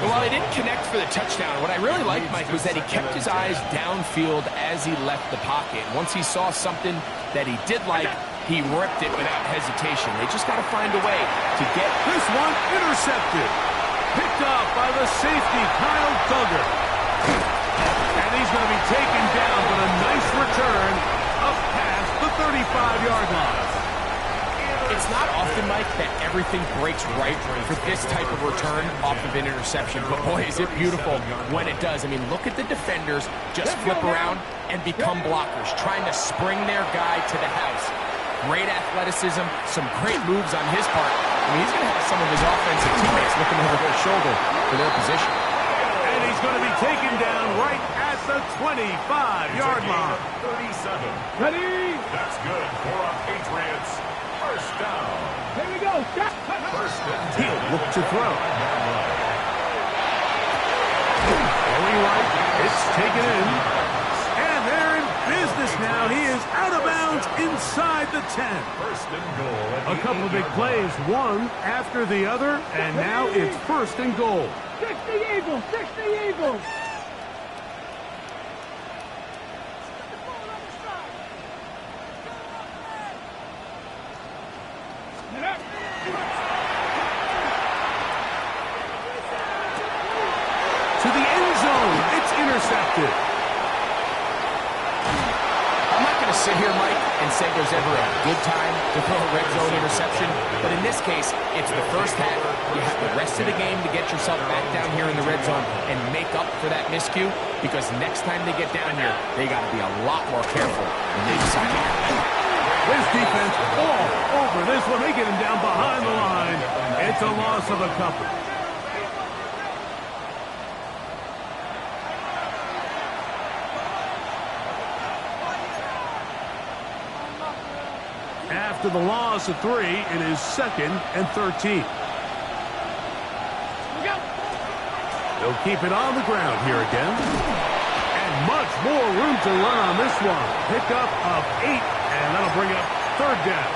Well, he didn't connect for the touchdown. What I really liked, Mike, was that he kept his eyes downfield as he left the pocket. Once he saw something that he did like, he ripped it without hesitation. They just got to find a way to get this one intercepted. Picked off by the safety, Kyle Duggar. And he's going to be taken down, but a nice return up past the 35-yard line. It's not often, Mike, that everything breaks right for this type of return off of an interception. But, boy, is it beautiful when it does. I mean, look at the defenders just flip around and become blockers, trying to spring their guy to the house. Great athleticism, some great moves on his part. I mean, he's going to have some of his offensive teammates looking over their shoulder for their position. And he's going to be taken down right at the 25-yard line. 37. Ready? That's good for our Patriots. First down. Here we go. First and 10. He'll look to throw. Going right. It's taken in. And they're in business now. He is out of bounds inside the 10. First and goal. A couple of big plays, one after the other, and now it's 1st and goal. 60 Eagles. 60 Eagles. To the end zone. It's intercepted. I'm not going to sit here, Mike, and say there's ever a good time to throw a red zone interception. But in this case, it's the first half. You have the rest of the game to get yourself back down here in the red zone and make up for that miscue. Because next time they get down here, they got to be a lot more careful when they decide to get it. This defense all over this one. They get him down behind the line. It's a loss of a couple. After the loss of 3, it is 2nd and 13. They'll keep it on the ground here again. And much more room to run on this one. Pickup of 8, and that'll bring up 3rd down.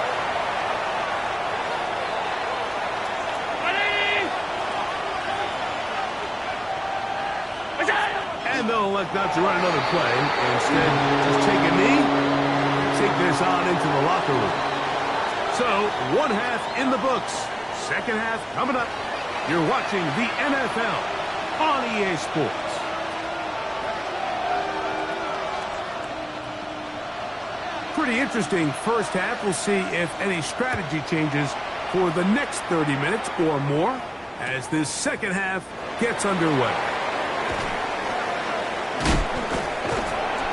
And they'll elect not to run another play. Instead, just take a knee and take this on into the locker room. So, 1 half in the books. 2nd half coming up. You're watching the NFL on EA Sports. Pretty interesting first half. We'll see if any strategy changes for the next 30 minutes or more as this second half gets underway.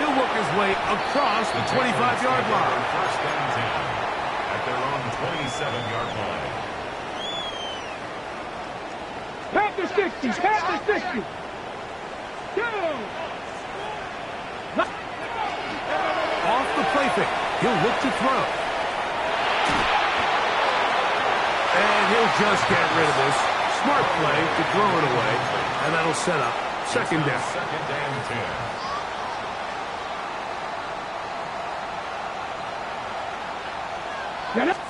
He'll work his way across the 25-yard line. First and 10 at their own 27-yard line. Panther 60. Panther 60. Off the play fake. He'll look to throw. And he'll just get rid of this. Smart play to throw it away. And that'll set up 2nd down. 2nd and 10.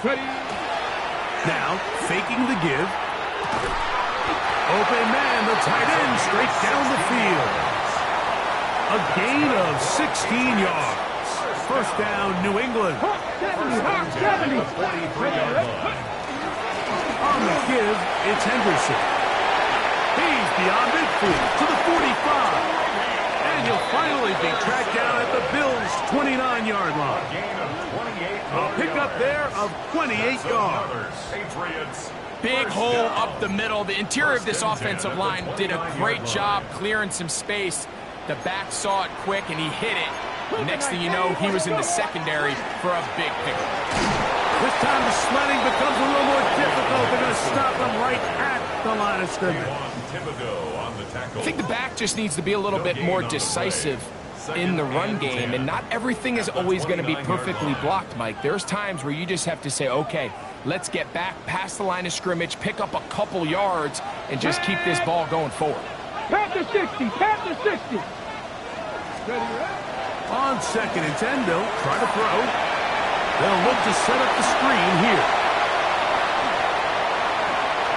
Now, faking the give. Open man, the tight end, straight down the field. A gain of 16 yards. First down, New England. 70. On the give, it's Henderson. He's beyond midfield to the 45. And he'll finally be tracked down at the Bills' 29-yard line. A pickup there of 28 yards. Big hole up the middle. The interior of this offensive line did a great job clearing some space. The back saw it quick, and he hit it. Next thing you know, he was in the secondary for a big pickup. This time the sledding becomes a little more difficult. They're going to stop him right at the line of scrimmage. I think the back just needs to be a little bit more decisive in the run game, and not everything is always going to be perfectly blocked, Mike. There's times where you just have to say, okay, let's get back past the line of scrimmage, pick up a couple yards, and just keep this ball going forward. Panther 60. Panther 60. On 2nd and 10, they'll try to throw. They'll look to set up the screen here.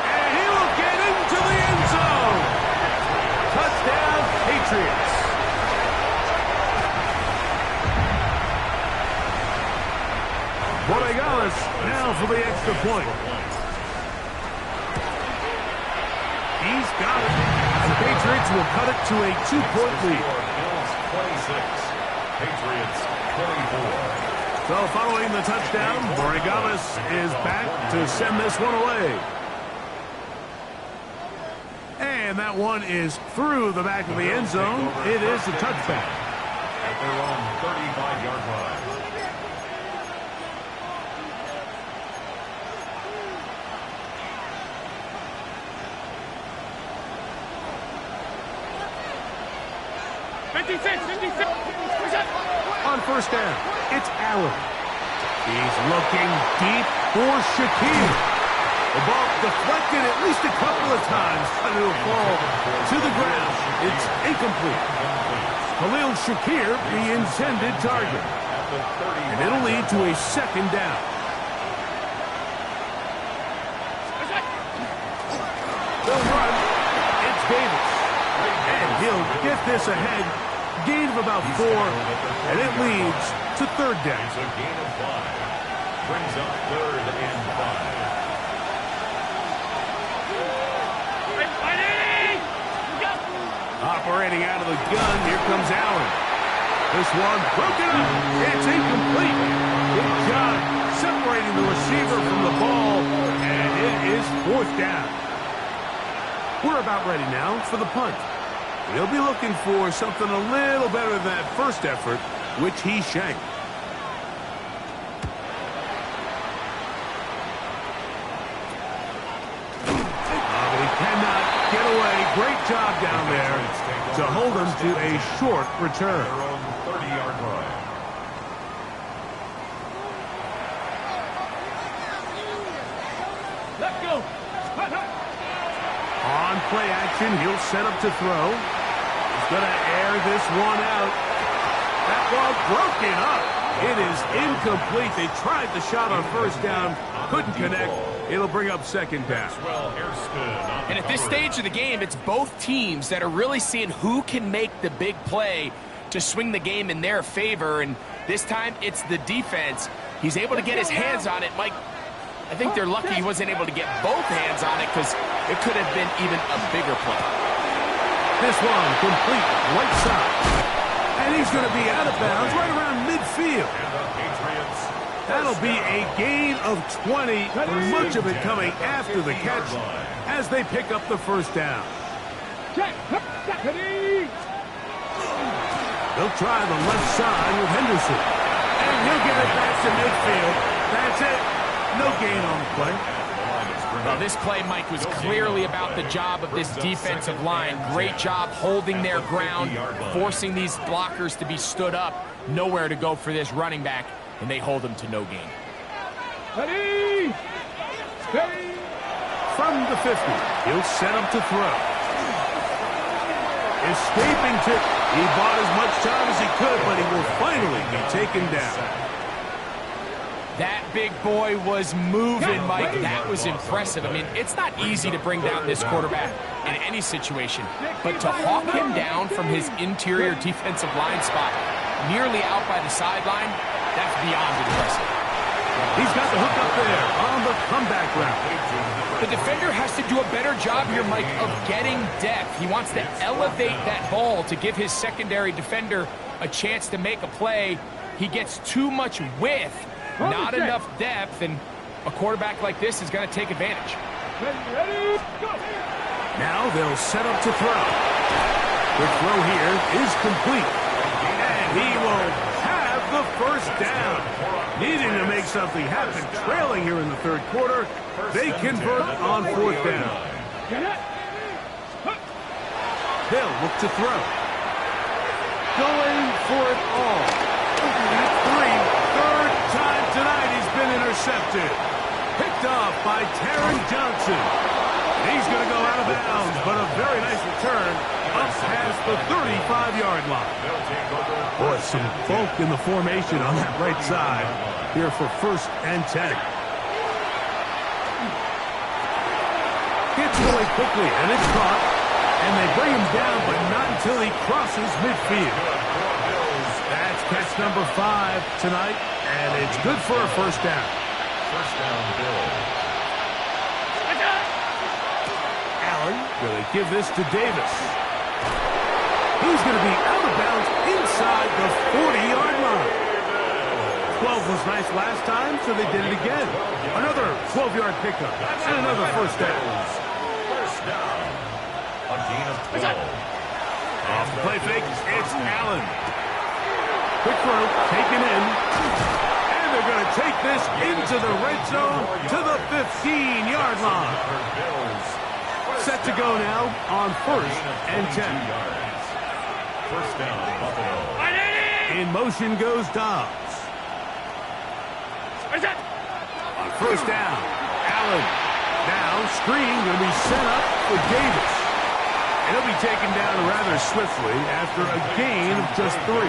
And he will get into the end zone. Touchdown, Patriots. Borregales now for the extra point. He's got it. The Patriots will cut it to a 2-point lead. 26. Patriots 24. So following the touchdown, Borregales is back to send this one away. And that one is through the back of the end zone. It is a touchback. At their own 35-yard line. On first down, it's Allen. He's looking deep for Shakir. The ball deflected at least a couple of times, but it'll fall to the ground. It's incomplete. Khalil Shakir, the intended target. And it'll lead to a 2nd down. They'll run. It's Davis. And he'll get this ahead. Gain of about 4, and it leads to 3rd down. It's a gain of 5. Brings up 3rd and 5. Operating out of the gun, here comes Allen. This one broken up. It's incomplete. Good job separating the receiver from the ball, and it is 4th down. We're about ready now for the punt. He'll be looking for something a little better than that first effort, which he shanked. But he cannot get away. Great job down there to hold him to a short return. Their own 30-yard line. Let's go. On play action, he'll set up to throw. He's going to air this one out. That ball broken up. It is incomplete. They tried the shot on first down, couldn't connect. It'll bring up 2nd down. And at this stage of the game, it's both teams that are really seeing who can make the big play to swing the game in their favor. And this time, it's the defense. He's able to get his hands on it. Mike, I think they're lucky he wasn't able to get both hands on it because it could have been even a bigger play. This one complete right side. And he's going to be out of bounds right around midfield. That'll be a gain of 20, much of it coming after the catch as they pick up the first down. They'll try the left side with Henderson. And he'll get it back to midfield. That's it. No gain on the play. Well, this play, Mike, was clearly about the job of this defensive line. Great job holding their ground, forcing these blockers to be stood up. Nowhere to go for this running back, and they hold him to no gain. From the 50, he'll set up to throw. Escaping to, he bought as much time as he could, but he will finally be taken down. That big boy was moving, Mike. That was impressive. I mean, it's not easy to bring down this quarterback in any situation, but to hawk him down from his interior defensive line spot, nearly out by the sideline, that's beyond impressive. He's got the hook up there on the comeback route. The defender has to do a better job here, Mike, of getting depth. He wants to elevate that ball to give his secondary defender a chance to make a play. He gets too much width, not enough depth, and a quarterback like this is going to take advantage. Ready, go! Now they'll set up to throw. The throw here is complete. And he will have the first down. Needing to make something happen, trailing here in the third quarter. They convert on fourth down. They'll look to throw. Going for it all. Third time tonight he's been intercepted. Picked off by Taron Johnson. He's going to go out of bounds, but a very nice return up past the 35-yard line. Boy, some bulk in the formation on that right side here for 1st and 10. Gets away quickly, and it's caught. And they bring him down, but not until he crosses midfield. That's catch number 5 tonight, and it's good for a first down. First down, Bills. Allen going to give this to Davis. He's going to be out of bounds inside the 40-yard line. 12 was nice last time, so they did it again. Another 12-yard pickup and another first down. First down. A gain of 12. Off the play fake, it's Allen. Quick throw, taken in. And they're going to take this into the red zone to the 15-yard line. Set to go now on 1st and 10. First down, Buffalo. In motion goes Dobbs. On first down, Allen. Now, screen going to be set up for Davis. And he'll be taken down rather swiftly after a gain of just 3.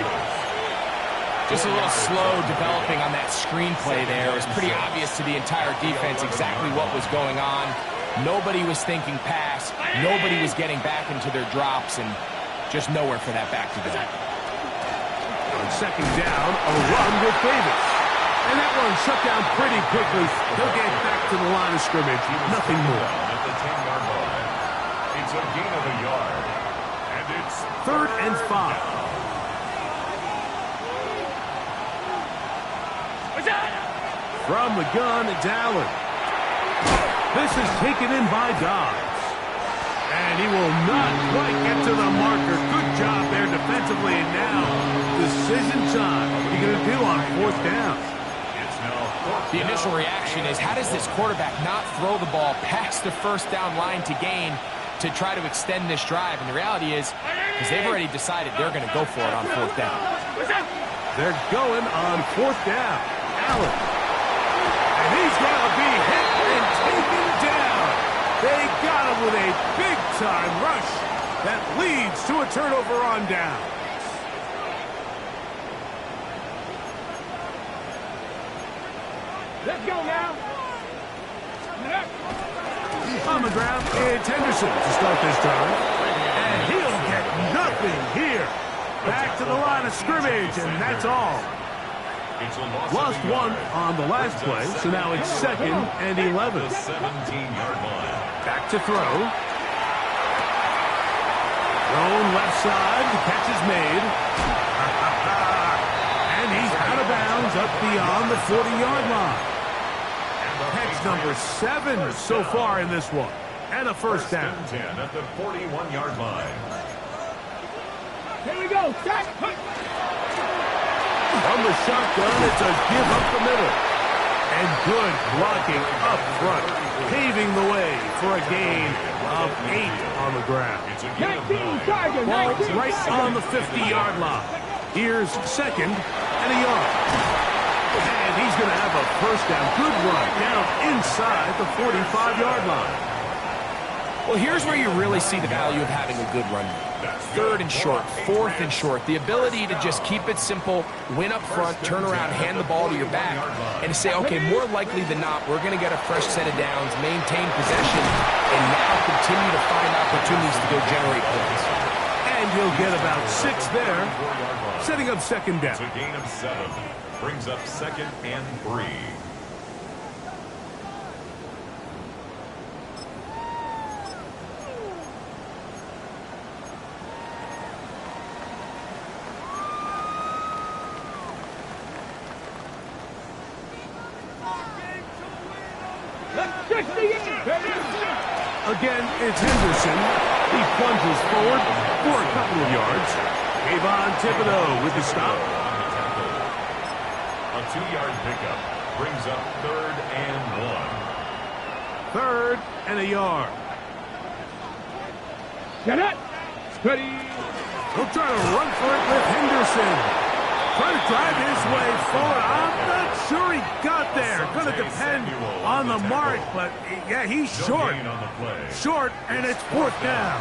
Just a little slow developing on that screenplay there. It was pretty obvious to the entire defense exactly what was going on. Nobody was thinking pass. Nobody was getting back into their drops, and just nowhere for that back to go. On second down, a run with Davis. And that one shut down pretty quickly. He'll get back to the line of scrimmage. Nothing more. At the 10-yard line. It's a gain of a yard. And it's 3rd and 5. From the gun, it's Allen. This is taken in by Dobbs. And he will not quite get to the marker. Good job there defensively. And now, decision time. What are you going to do on 4th down? The initial reaction is, how does this quarterback not throw the ball past the first down line to gain to try to extend this drive? And the reality is, because they've already decided they're going to go for it on 4th down. They're going on 4th down. Allen. And he's going to be hit and taken down. They got him with a big-time rush that leads to a turnover on down. Let's go now. On the ground, it's Henderson to start this drive. And he'll get nothing here. Back to the line of scrimmage, and that's all. Lost one on the last play, so now it's 2nd and 11. 17-yard line. Back to throw. Thrown left side, the catch is made. And he's out of bounds up beyond the 40-yard line. Catch number 7 so far in this one. And a first down. 10 at the 41-yard line. Here we go. Set. From the shotgun, it's a give up the middle. And good blocking up front, paving the way for a gain of 8 on the ground. It's a gain of 9. Ball right on the 50-yard line. Here's 2nd and a yard. And he's going to have a first down. Good run down inside the 45-yard line. Well, here's where you really see the value of having a good run game. 3rd and short, 4th and short. The ability to just keep it simple, win up front, turn around, hand the ball to your back, and to say, okay, more likely than not, we're going to get a fresh set of downs, maintain possession, and now continue to find opportunities to go generate points. And he'll get about 6 there, setting up 2nd down. It's a gain of 7. Brings up 2nd and 3. Again, it's Henderson. He plunges forward for a couple of yards. Avon Thibodeau with the stop. A 2-yard pickup brings up 3rd and 1. 3rd and a yard. Get it. Steady. He'll try to run for it with Henderson. Trying to drive his way forward. I'm not sure he got there. Going to depend on the mark, but yeah, he's short. Short, and it's 4th down.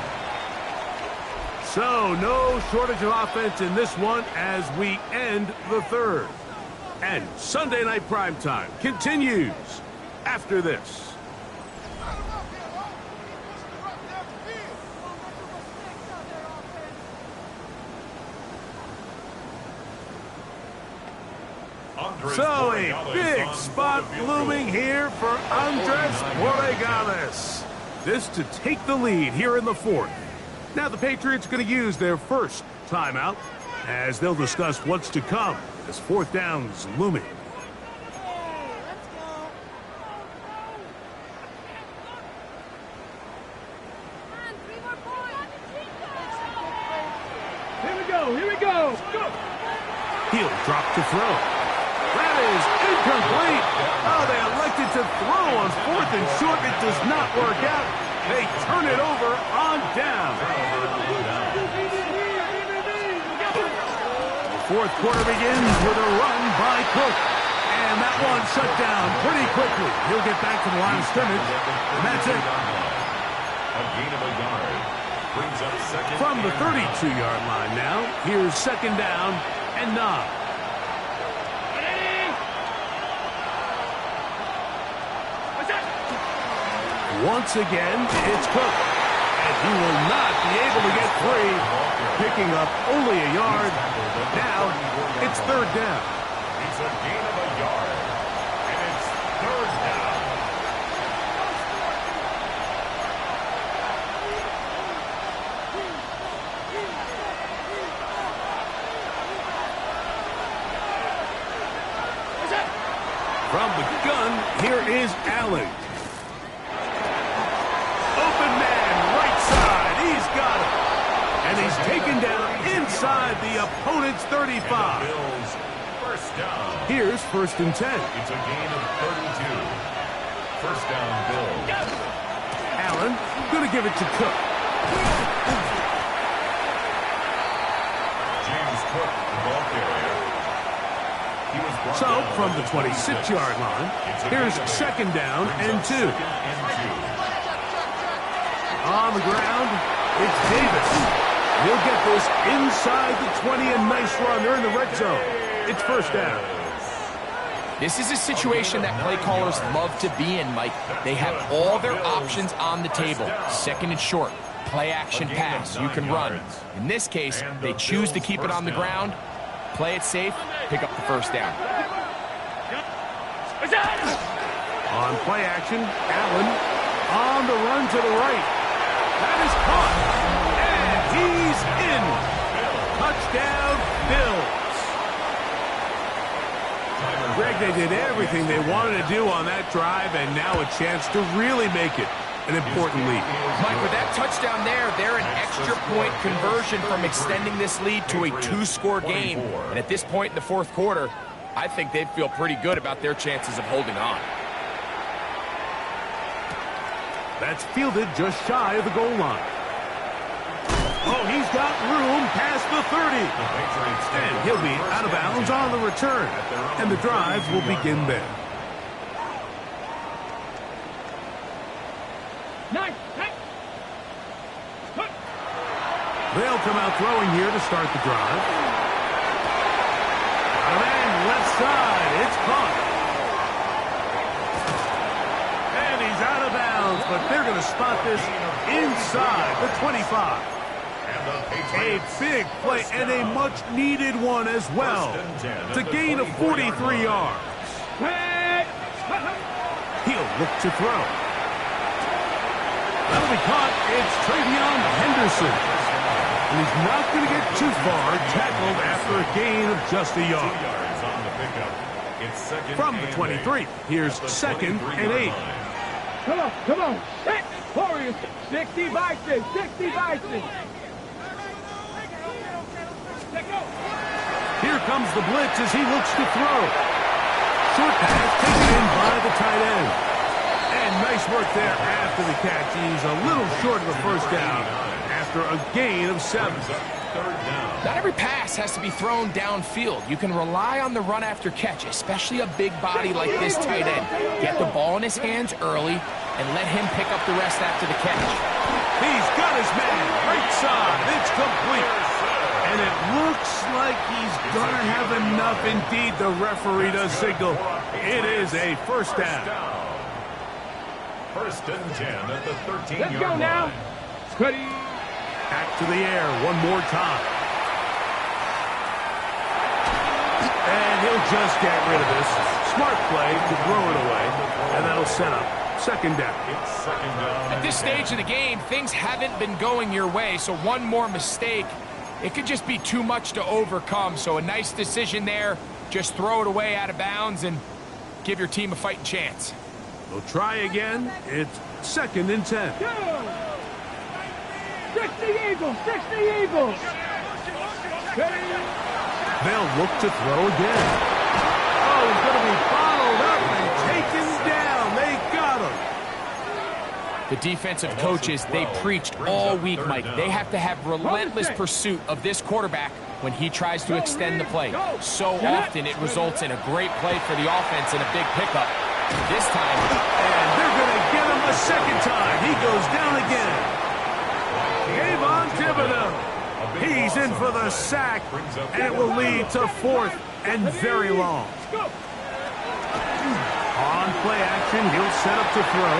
So no shortage of offense in this one as we end the 3rd. And Sunday Night Primetime continues after this. So a big spot looming here for Andres Borregales. This to take the lead here in the 4th. Now the Patriots going to use their first timeout as they'll discuss what's to come as 4th down's looming. Here we go. Go. He'll drop to throw. That is incomplete. Oh, they elected to throw on 4th and short. It does not work out. They turn it over on down. The 4th quarter begins with a run by Cook. And that one shut down pretty quickly. He'll get back to the line of scrimmage. And that's it. A gain of a yard. Brings up 2nd. From the 32-yard line now, here's 2nd down and 9. Once again, it's Cook, and he will not be able to get free, picking up only a yard. Now, it's 3rd down. It's a gain of a yard, and it's 3rd down. From the gun, here is Allen. And he's taken down inside the opponent's 35. Bills, 1st down. Here's 1st and 10. It's a gain of 32. 1st down, Bills. Allen going to give it to Cook. James Cook, the ball carrier. He was brought So, down from the at 26-yard line, here's 2nd down and 2. On the ground, it's Davis. He'll get this inside the 20, and nice run. They're in the red zone. It's 1st down. This is a situation that play callers love to be in, Mike. They have all their options on the table. 2nd and short, play action pass, you can run. In this case, they choose to keep it on the ground, play it safe, pick up the 1st down. On play action, Allen on the run to the right. That is caught. And he's in. Touchdown, Bills. Greg, they did everything they wanted to do on that drive, and now a chance to really make it an important lead. Mike, with that touchdown there, they're an extra point conversion from extending this lead to a 2-score game. And at this point in the 4th quarter, I think they feel pretty good about their chances of holding on. That's fielded just shy of the goal line. Oh, he's got room past the 30. And he'll be out of bounds on the return. And the drive will begin there. They'll come out throwing here to start the drive. And left side, it's caught. And he's out of bounds, but they're going to spot this inside the 25. A big play and a much-needed one as well to gain of 43 yards. He'll look to throw. That'll be caught. It's Travion Henderson. And he's not going to get too far, tackled after a gain of just a yard. From the 23, here's 2nd and 8. Come on. Set. Warriors. 60 Bison. 60 Bison. Here comes the blitz as he looks to throw. Short pass taken in by the tight end. And nice work there after the catch. He's a little short of the first down after a gain of 7. Not every pass has to be thrown downfield. You can rely on the run after catch, especially a big body like this tight end. Get the ball in his hands early and let him pick up the rest after the catch. He's got his man. Right side. It's complete. And it looks like he's going to have enough. Indeed, the referee does signal. It is a first down. 1st and 10 at the 13-yard line. Let's go now. Scuddy. Back to the air one more time. And he'll just get rid of this. Smart play to throw it away. And that'll set up 2nd down. It's 2nd down. At this stage of the game, things haven't been going your way, so one more mistake, it could just be too much to overcome. So a nice decision there. Just throw it away out of bounds and give your team a fighting chance. They'll try again. It's 2nd and 10. 60 Eagles. 60 Eagles. They'll look to throw again. Oh, he's going to be bottled up and taken down. They got him. The defensive coaches, they preached all week, Mike. They have to have relentless pursuit of this quarterback when he tries to extend the play. So often it results in a great play for the offense and a big pickup. This time, and they're going to get him a 2nd time. He goes down again. Kayvon Thibodeau. He's in for the sack, and it will lead to 4th and very long. On play action, he'll set up to throw.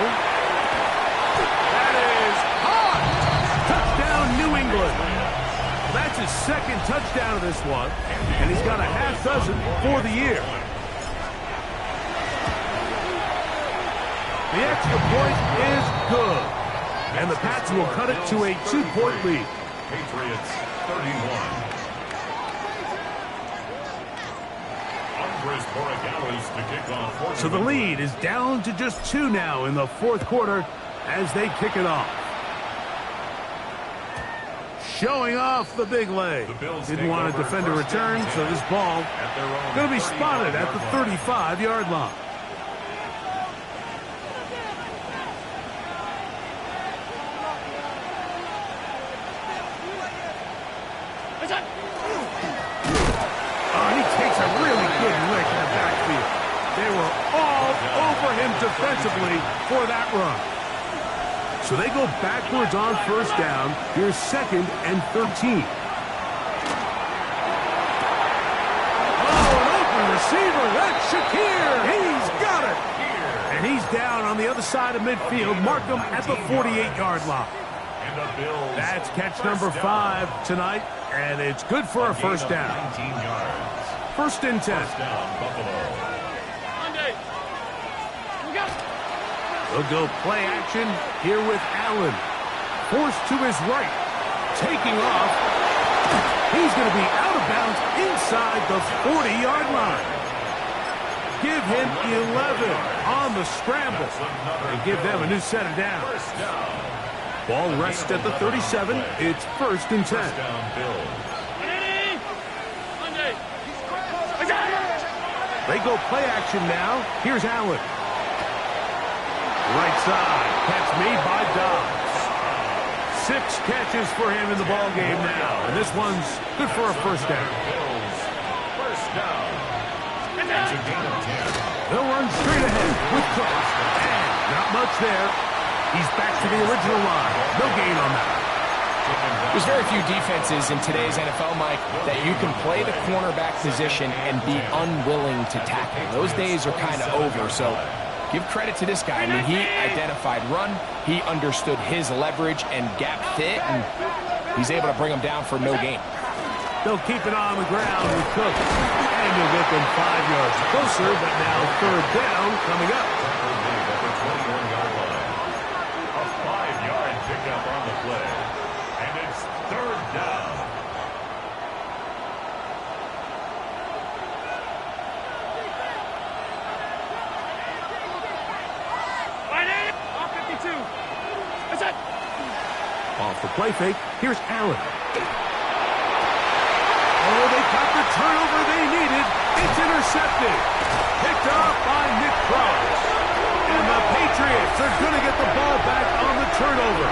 That is caught! Touchdown, New England. That's his 2nd touchdown of this one, and he's got a half dozen for the year. The extra point is good, and the Pats will cut it to a 2-point lead. Patriots 31. To kick off. So the lead is down to just 2 now in the 4th quarter as they kick it off. Showing off the big leg. Didn't want to defend a return, so this ball going to be spotted at the 35-yard line. Defensively for that run. So they go backwards on 1st down. Here's 2nd and 13. Oh, an open receiver. That's Shakir. He's got it. And he's down on the other side of midfield. Mark him at the 48-yard line. That's catch number 5 tonight, and it's good for a 1st down. 1st and 10. They'll go play action here with Allen. Forced to his right. Taking off. He's going to be out of bounds inside the 40-yard line. Give him 11 on the scramble. And give them a new set of downs. Ball rests at the 37. It's 1st and 10. They go play action now. Here's Allen. Right side, catch made by Dobbs. 6 catches for him in the ball game now, and this one's good for a 1st down. They'll run straight ahead with Cook, and not much there. He's back to the original line. No gain on that. There's very few defenses in today's NFL, Mike, that you can play the cornerback position and be unwilling to tackle. Those days are kind of over, so give credit to this guy. I mean, he identified run, he understood his leverage and gap fit, and he's able to bring him down for no gain. They'll keep it on the ground with Cook. And you'll get them 5 yards closer, but now third down coming up. A 5-yard pickup on the play. And it's third down. Off 52. That's it. Off the play fake, here's Allen. Oh, they got the turnover they needed. It's intercepted. Picked off by Nick Cross. And the Patriots are going to get the ball back on the turnover.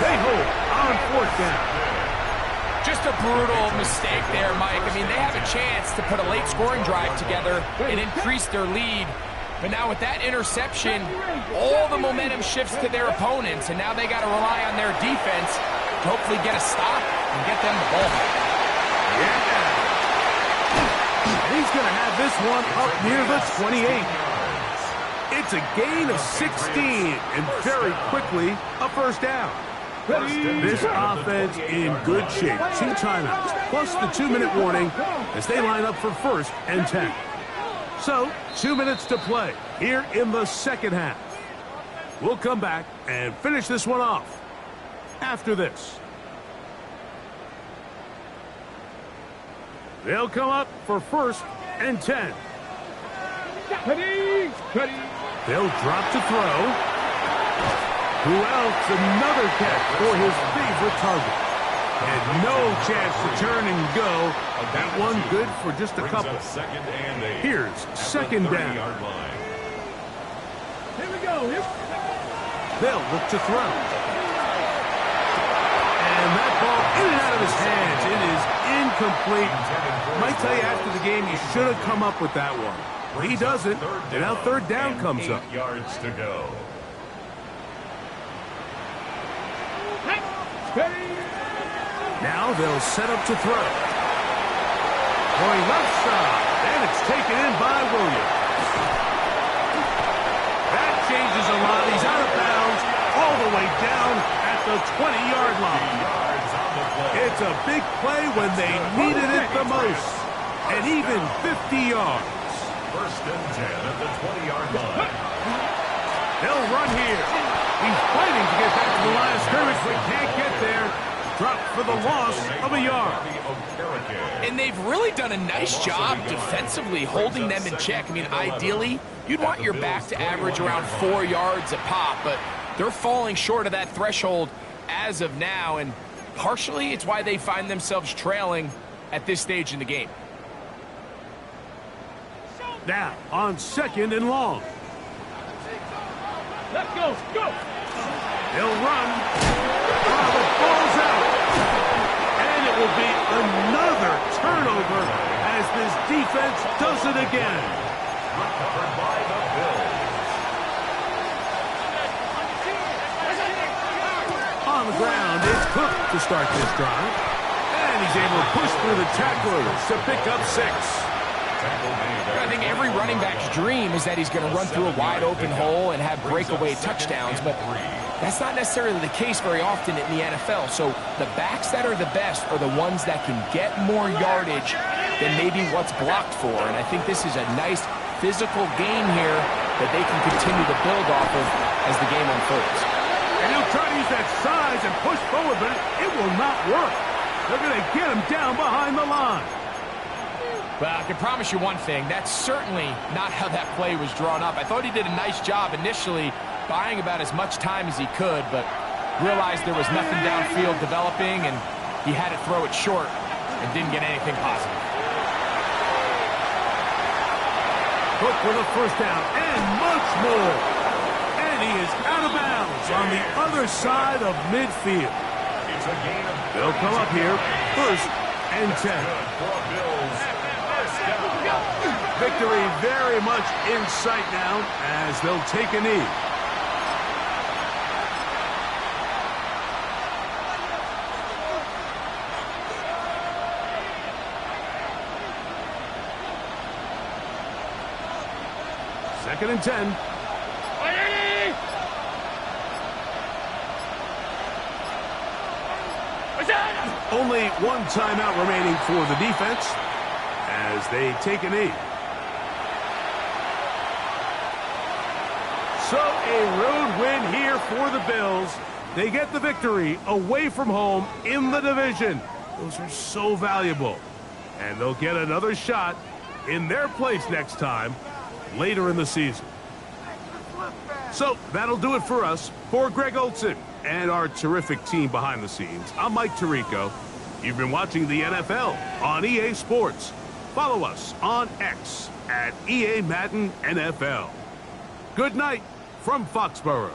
They hold on fourth down. Just a brutal mistake there, Mike. I mean, they have a chance to put a late scoring drive together and increase their lead. But now with that interception, all the momentum shifts to their opponents, and now they got to rely on their defense to hopefully get a stop and get them the ball back. Yeah. And he's going to have this one up near the 28. It's a gain of 16, and very quickly, a first down. This offense in good shape. 2 timeouts, plus the 2-minute warning as they line up for first and 10. So, 2 minutes to play here in the second half. We'll come back and finish this one off after this. They'll come up for first and 10. They'll drop to throw. Who else? Another catch for his favorite target. And no chance to turn and go. That one good for just a couple. Here's second down. Here we go. They'll look to throw. And that ball in and out of his hands. It is incomplete. Might tell you after the game, he should have come up with that one. But he doesn't. And now third down comes up. 8 yards to go. Now they'll set up to throw. Going left side. And it's taken in by Williams. That changes a lot. He's out of bounds all the way down at the 20-yard line. It's a big play when they needed it the most. And even 50 yards. First and 10 at the 20-yard line. They'll run here. He's fighting to get back to the line of scrimmage, but can't get there. Dropped for the loss of a yard. And they've really done a nice job defensively holding them in check. I mean, ideally, you'd want your back to average around 4 yards a pop, but they're falling short of that threshold as of now, and partially it's why they find themselves trailing at this stage in the game. Now, on second and long. Let's go. Go. They'll run. Oh, the ball's out. And it will be another turnover as this defense does it again. Recovered by the Bills. On the ground, it's Cook to start this drive. And he's able to push through the tacklers to pick up 6. I think every running back's dream is that he's going to run through a wide-open hole and have breakaway touchdowns, but that's not necessarily the case very often in the NFL. So the backs that are the best are the ones that can get more yardage than maybe what's blocked for, and I think this is a nice physical game here that they can continue to build off of as the game unfolds. And he'll try to use that size and push forward, but it will not work. They're going to get him down behind the line. Well, I can promise you one thing. That's certainly not how that play was drawn up. I thought he did a nice job initially buying about as much time as he could, but realized there was nothing downfield developing, and he had to throw it short and didn't get anything positive. Cook with a first down and much more. And he is out of bounds on the other side of midfield. It's a gain of They'll come up here first and 10. Victory very much in sight now as they'll take a knee. Second and 10. Only one timeout remaining for the defense as they take a knee. So a road win here for the Bills. They get the victory away from home in the division. Those are so valuable. And they'll get another shot in their place next time later in the season. So that'll do it for us. For Greg Olson and our terrific team behind the scenes, I'm Mike Tirico. You've been watching the NFL on EA Sports. Follow us on X at EA Madden NFL. Good night from Foxborough.